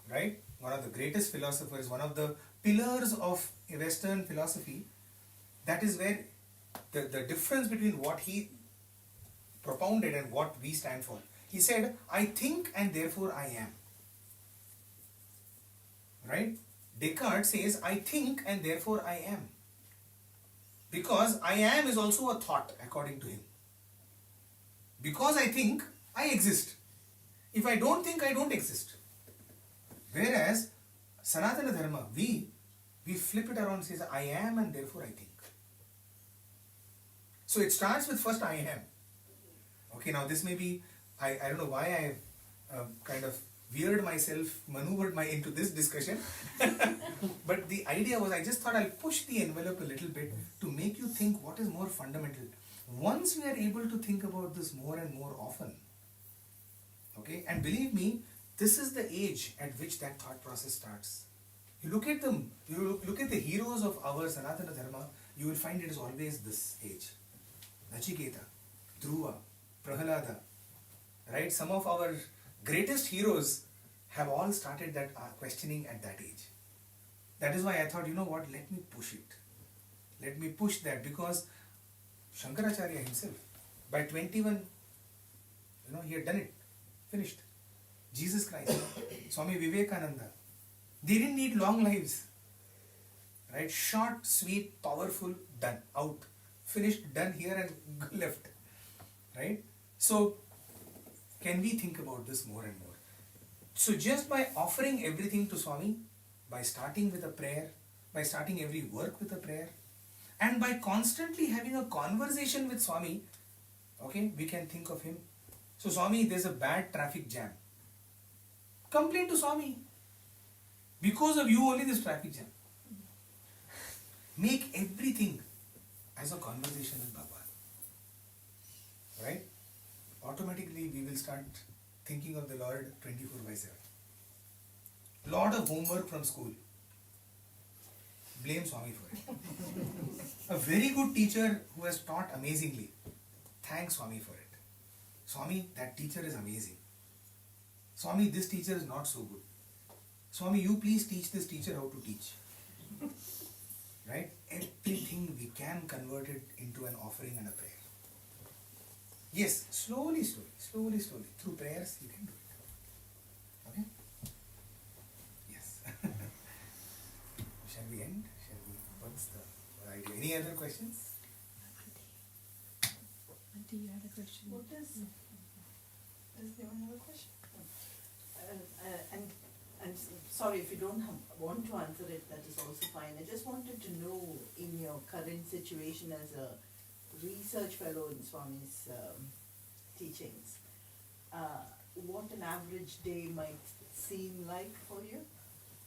right? One of the greatest philosophers, one of the pillars of Western philosophy, that is where the difference between what he propounded and what we stand for. He said, I think and therefore I am. Right? Descartes says, I think and therefore I am. Because I am is also a thought according to him. Because I think, I exist. If I don't think, I don't exist. Whereas, Sanatana Dharma, we flip it around and says, I am and therefore I think. So it starts with first I am. Okay, now this may be, I don't know why I kind of weird myself, maneuvered into this discussion. But the idea was, I just thought I'll push the envelope a little bit to make you think what is more fundamental. Once we are able to think about this more and more often, okay, and believe me, this is the age at which that thought process starts. You look at them, you look at the heroes of our Sanatana Dharma, you will find it is always this age. Nachiketa, Dhruva, Prahalada, right? Some of our greatest heroes have all started that questioning at that age. That is why I thought, you know what, let me push it. Let me push that, because Shankaracharya himself, by 21, he had done it, finished. Jesus Christ, Swami Vivekananda, they didn't need long lives, right? Short, sweet, powerful, done, out, finished, done here and left, right? So, can we think about this more and more? So just by offering everything to Swami, by starting with a prayer, by starting every work with a prayer, and by constantly having a conversation with Swami, okay, we can think of him. So Swami, there's a bad traffic jam. Complain to Swami. Because of you only this traffic jam. Make everything as a conversation with Bhagwan. Right? Automatically we will start thinking of the Lord 24/7. Lot of homework from school. Blame Swami for it. A very good teacher who has taught amazingly. Thank Swami for it. Swami, that teacher is amazing. Swami, this teacher is not so good. Swami, you please teach this teacher how to teach. Right? Everything we can convert it into an offering and a prayer. Yes, slowly. Through prayers you can do it. Okay? Yes. Shall we end? What's the idea? Any other questions? Auntie, you had a question. What does anyone have a question? And sorry if you don't want to answer it, that is also fine. I just wanted to know, in your current situation as a research fellow in Swami's teachings, what an average day might seem like for you.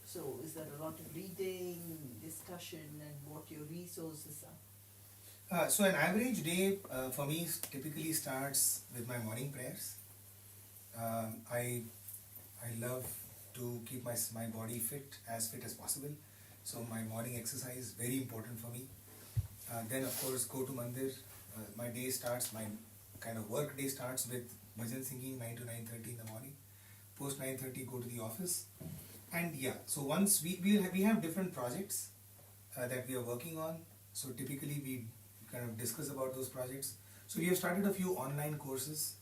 So is there a lot of reading, discussion, and what your resources are? So an average day for me typically starts with my morning prayers. I love to keep my body fit as possible. So my morning exercise is very important for me. Then of course go to Mandir. My day starts, my kind of work day starts with bhajan singing 9 to 9:30 in the morning. Post 9:30 go to the office. And yeah, so once we have different projects that we are working on. So typically we kind of discuss about those projects. So we have started a few online courses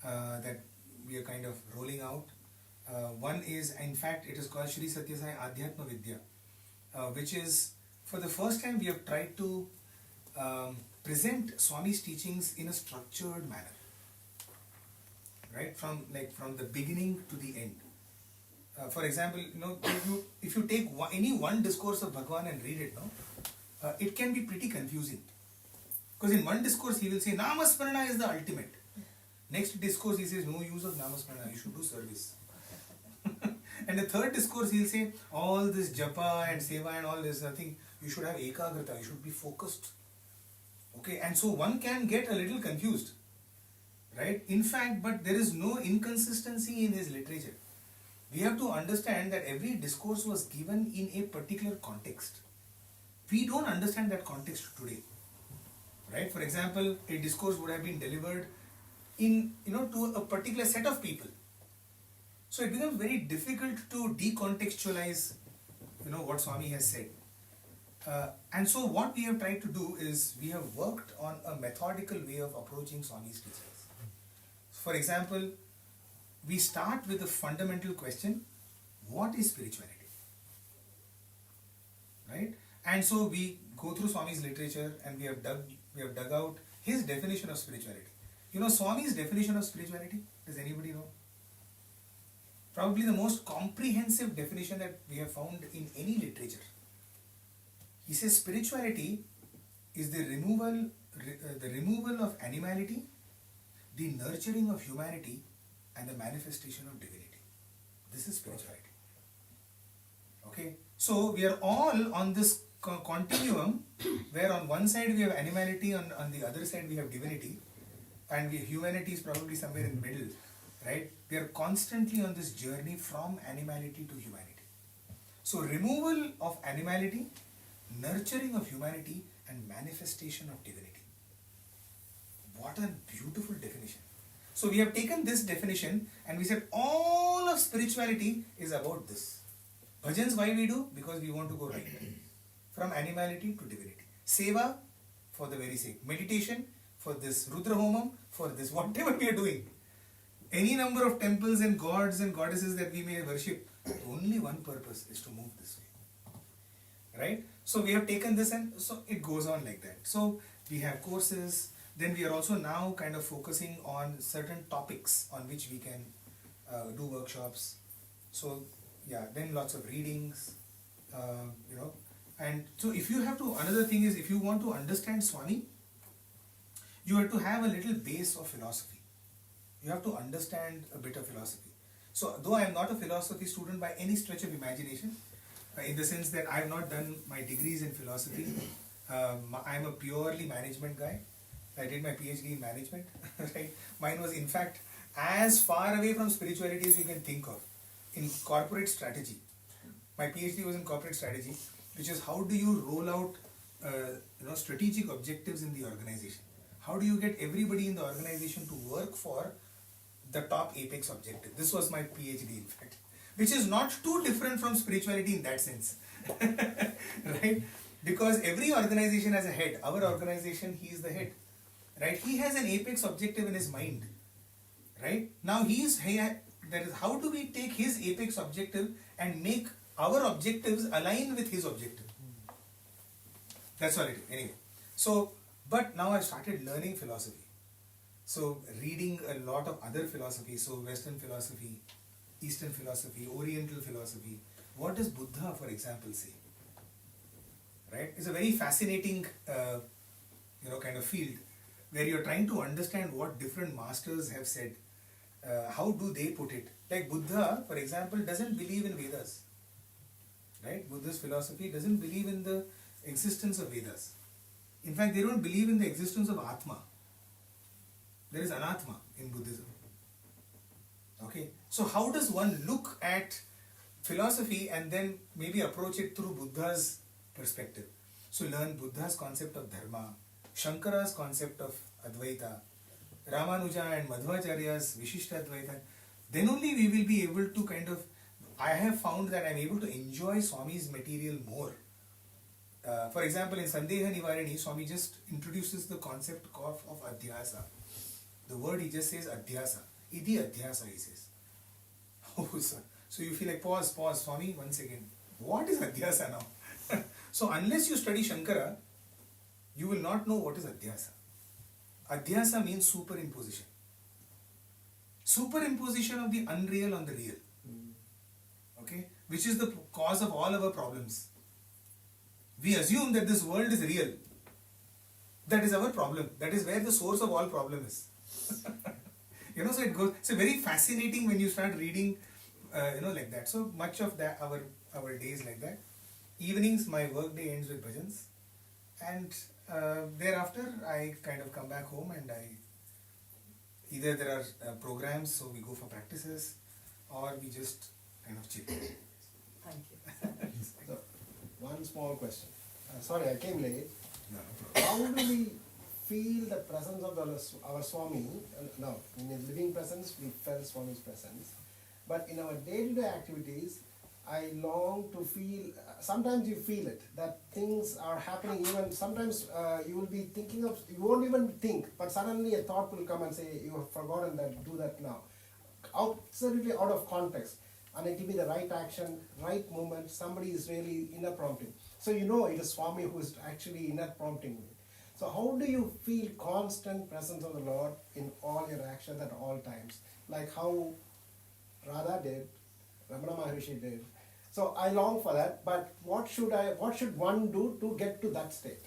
that we are kind of rolling out. One is, in fact, it is called Shri Sathya Sai Adhyatma Vidya, which is, for the first time we have tried to present Swami's teachings in a structured manner, right? From the beginning to the end. For example, if you take any one discourse of Bhagwan and read it, it can be pretty confusing. Because in one discourse he will say, Namasmarana is the ultimate. Next discourse he says, no use of Namasmarana, you should do service. And the third discourse he'll say, all this japa and seva and all this, nothing, you should have ekagrata, you should be focused. Okay, and so one can get a little confused, right? In fact, but there is no inconsistency in his literature. We have to understand that every discourse was given in a particular context. We don't understand that context today, right? For example, a discourse would have been delivered in, to a particular set of people. So it becomes very difficult to decontextualize, what Swami has said. And so what we have tried to do is, we have worked on a methodical way of approaching Swami's teachings. For example, we start with the fundamental question, what is spirituality? Right? And so we go through Swami's literature and we have dug out his definition of spirituality. Swami's definition of spirituality, does anybody know? Probably the most comprehensive definition that we have found in any literature. He says spirituality is the removal of animality, the nurturing of humanity, and the manifestation of divinity. This is spirituality. Okay, so we are all on this continuum where on one side we have animality, on the other side we have divinity, and humanity is probably somewhere in the middle, right? We are constantly on this journey from animality to humanity. So removal of animality, nurturing of humanity, and manifestation of divinity. What a beautiful definition. So we have taken this definition and we said all of spirituality is about this. Bhajans, why we do? Because we want to go right. From animality to divinity. Seva, for the very sake. Meditation, for this. Rudra Homam, for this. Whatever we are doing. Any number of temples and gods and goddesses that we may worship, only one purpose is to move this way. Right? So we have taken this and so it goes on like that. So we have courses. Then we are also now kind of focusing on certain topics on which we can do workshops. So yeah, then lots of readings, and so if you have to, another thing is if you want to understand Swami, you have to have a little base of philosophy. You have to understand a bit of philosophy. So though I am not a philosophy student by any stretch of imagination, in the sense that I have not done my degrees in philosophy, I am a purely management guy. I did my PhD in management, right? Mine was in fact as far away from spirituality as you can think of, in corporate strategy. My PhD was in corporate strategy, which is how do you roll out strategic objectives in the organization? How do you get everybody in the organization to work for the top apex objective? This was my PhD in fact, which is not too different from spirituality in that sense, right? Because every organization has a head. Our organization, he is the head. Right? He has an apex objective in his mind. Right? Now that is how do we take his apex objective and make our objectives align with his objective? That's all it is. Anyway. So, but now I started learning philosophy. So reading a lot of other philosophy. So Western philosophy, Eastern philosophy, Oriental philosophy. What does Buddha, for example, say? Right? It's a very fascinating kind of field, where you're trying to understand what different masters have said. How do they put it? Like Buddha, for example, doesn't believe in Vedas. Right? Buddhist philosophy doesn't believe in the existence of Vedas. In fact, they don't believe in the existence of Atma. There is Anatma in Buddhism. Okay? So how does one look at philosophy and then maybe approach it through Buddha's perspective? So learn Buddha's concept of dharma, Shankara's concept of Advaita, Ramanuja and Madhvacharya's Vishishta Advaita. Then only we will be able to kind of, I have found that I am able to enjoy Swami's material more. For example, in Sandeha Nivarani, Swami just introduces the concept of Adhyasa. The word he just says Adhyasa. Idi Adhyasa he says. Oh, sir. So you feel like, pause, Swami, 1 second. What is Adhyasa now? So unless you study Shankara, you will not know what is Adhyasa. Adhyasa means superimposition. Superimposition of the unreal on the real. Okay? Which is the cause of all our problems. We assume that this world is real. That is our problem. That is where the source of all problem is. So it goes. It's very fascinating when you start reading, like that. So much of that, our days like that. Evenings, my work day ends with bhajans, and thereafter I kind of come back home and either there are programs, so we go for practices, or we just kind of chill. Thank you. So, one small question. Sorry, I came late. No. How do we feel the presence of our Swami? No, in his living presence, we felt Swami's presence. But in our day-to-day activities, I long to feel, sometimes you feel it, that things are happening, even sometimes you will be thinking of, you won't even think, but suddenly a thought will come and say, you have forgotten that, do that now. Absolutely out of context. And it will be the right action, right moment, somebody is really inner prompting. So you know it is Swami who is actually inner prompting me. So how do you feel constant presence of the Lord in all your actions at all times? Like how Radha did, Ramana Maharishi did. So I long for that, but what should one do to get to that state?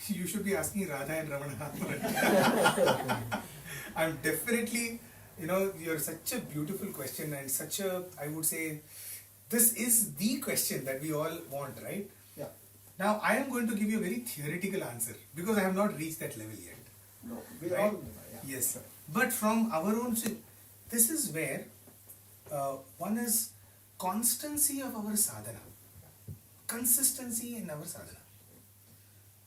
You should be asking Radha and Ramana. I'm definitely You know, you're such a beautiful question and such a, I would say, this is the question that we all want, right? Yeah. Now, I am going to give you a very theoretical answer because I have not reached that level yet. No, we Right? all, yeah. Yes. But from our own, this is where one is constancy of our sadhana, consistency in our sadhana.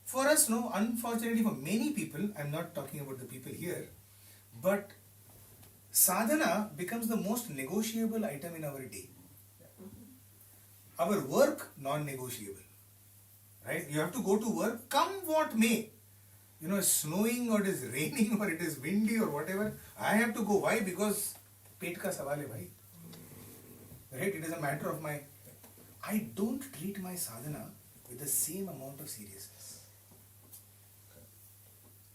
For us, no, unfortunately for many people, I'm not talking about the people here, but sadhana becomes the most negotiable item in our day. Our work, non-negotiable. Right? You have to go to work, come what may. You know, it's snowing or it is raining or it is windy or whatever. I have to go. Why? Because पेट का सवाल है भाई. Right? It is a matter of my. I don't treat my sadhana with the same amount of seriousness.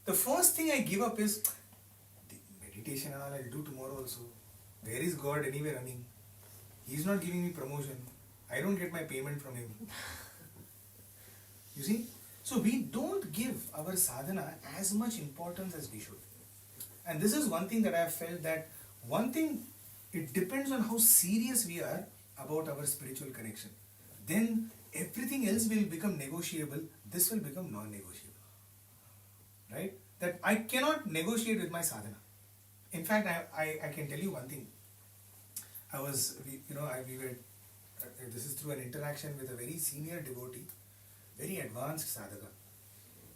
The first thing I give up is the meditation and all I'll do tomorrow also. Where is God anyway running? He's not giving me promotion. I don't get my payment from him. You see? So we don't give our sadhana as much importance as we should. And this is one thing that I have felt that one thing, it depends on how serious we are about our spiritual connection. Then everything else will become negotiable. This will become non-negotiable. Right? That I cannot negotiate with my sadhana. In fact, I can tell you one thing. This is through an interaction with a very senior devotee, very advanced sadhaka.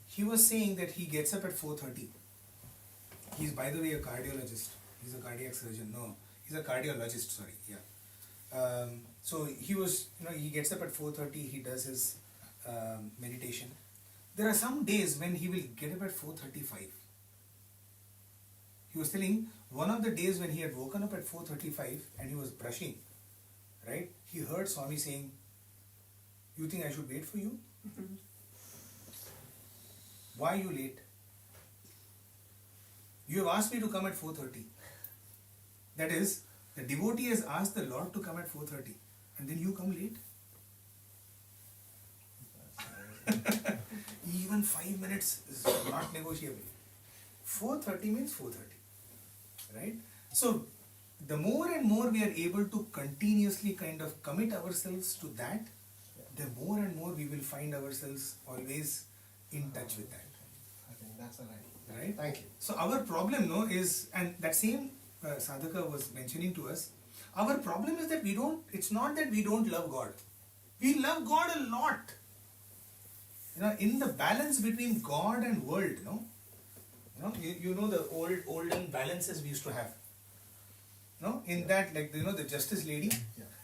He was saying that he gets up at 4:30. He's, by the way, a cardiologist. He's a cardiac surgeon. No, he's a cardiologist, sorry. Yeah. So he was, he gets up at 4:30, he does his meditation. There are some days when he will get up at 4:35. He was telling one of the days when he had woken up at 4:35 and he was brushing, right? He heard Swami saying, "You think I should wait for you? Why are you late? You have asked me to come at 4:30. That is, the devotee has asked the Lord to come at 4:30 and then you come late. Even 5 minutes is not negotiable. 4:30 means 4:30. Right? So, the more and more we are able to continuously kind of commit ourselves to that, the more and more we will find ourselves always in touch with that. I think that's right. Right? Thank you. So our problem, no, is, and that same sadhaka was mentioning to us, our problem is that it's not that we don't love God. We love God a lot. In the balance between God and world, you know the olden balances we used to have. In that, like, the justice lady,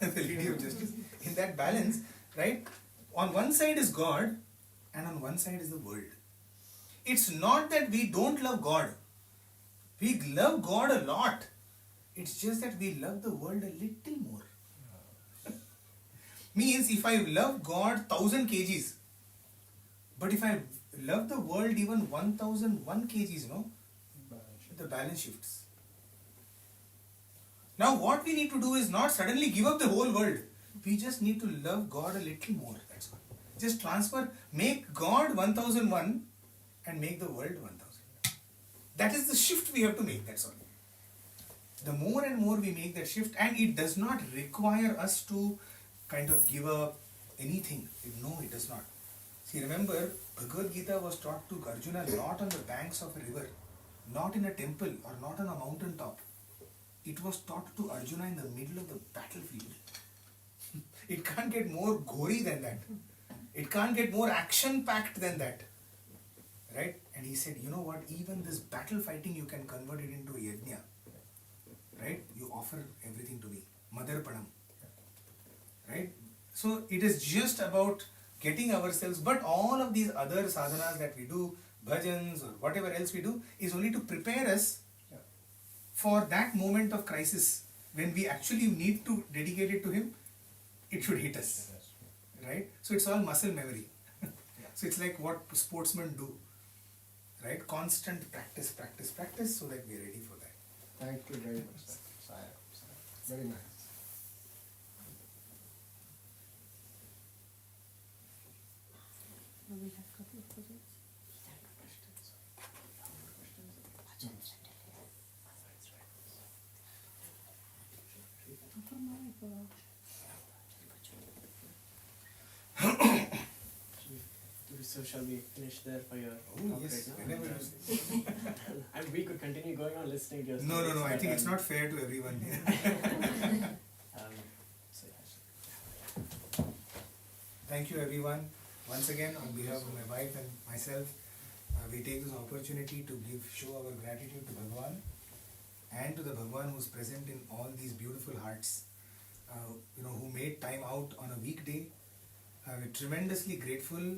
the lady of justice, in that balance, right? On one side is God and on one side is the world. It's not that we don't love God. We love God a lot. It's just that we love the world a little more. Means if I love God 1000 kgs, but if I love the world even 1001 kgs, the balance shifts. Now what we need to do is not suddenly give up the whole world. We just need to love God a little more. That's all. Just transfer, make God 1001 and make the world 1000. That is the shift we have to make, that's all. The more and more we make that shift, and it does not require us to kind of give up anything. No, it does not. See, remember, Bhagavad Gita was taught to Arjuna not on the banks of a river, not in a temple or not on a mountain top. It was taught to Arjuna in the middle of the battlefield. It can't get more gory than that. It can't get more action-packed than that. Right? And he said, you know what, even this battle fighting you can convert it into a yajna. Right? You offer everything to me. Madarpanam. Right? So it is just about getting ourselves, but all of these other sadhanas that we do, bhajans or whatever else we do, is only to prepare us for that moment of crisis when we actually need to dedicate it to Him. It should hit us. Right? So it's all muscle memory. So it's like what sportsmen do. Right? Constant practice, practice, practice so that we are ready for that. Thank you very much, sir. Very nice. We have a couple of questions. So shall we finish there for your Oh talk yes, right now? whenever you And we could continue going on listening to your No, stories, I but, think it's not fair to everyone here. So yeah. Thank you everyone. Once again, on behalf of my wife and myself, we take this opportunity to show our gratitude to Bhagwan and to the Bhagwan who is present in all these beautiful hearts, who made time out on a weekday. We're tremendously grateful,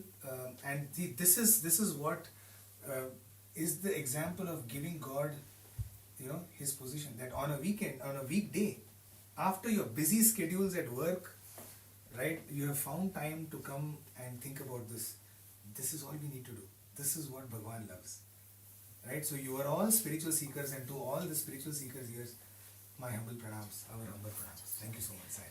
and this is what is the example of giving God, His position. That on a weekend, on a weekday, after your busy schedules at work, right, you have found time to come and think about this. This is all we need to do. This is what Bhagwan loves, right? So you are all spiritual seekers, and to all the spiritual seekers here, my humble pranams, our humble pranams. Thank you so much, Sai.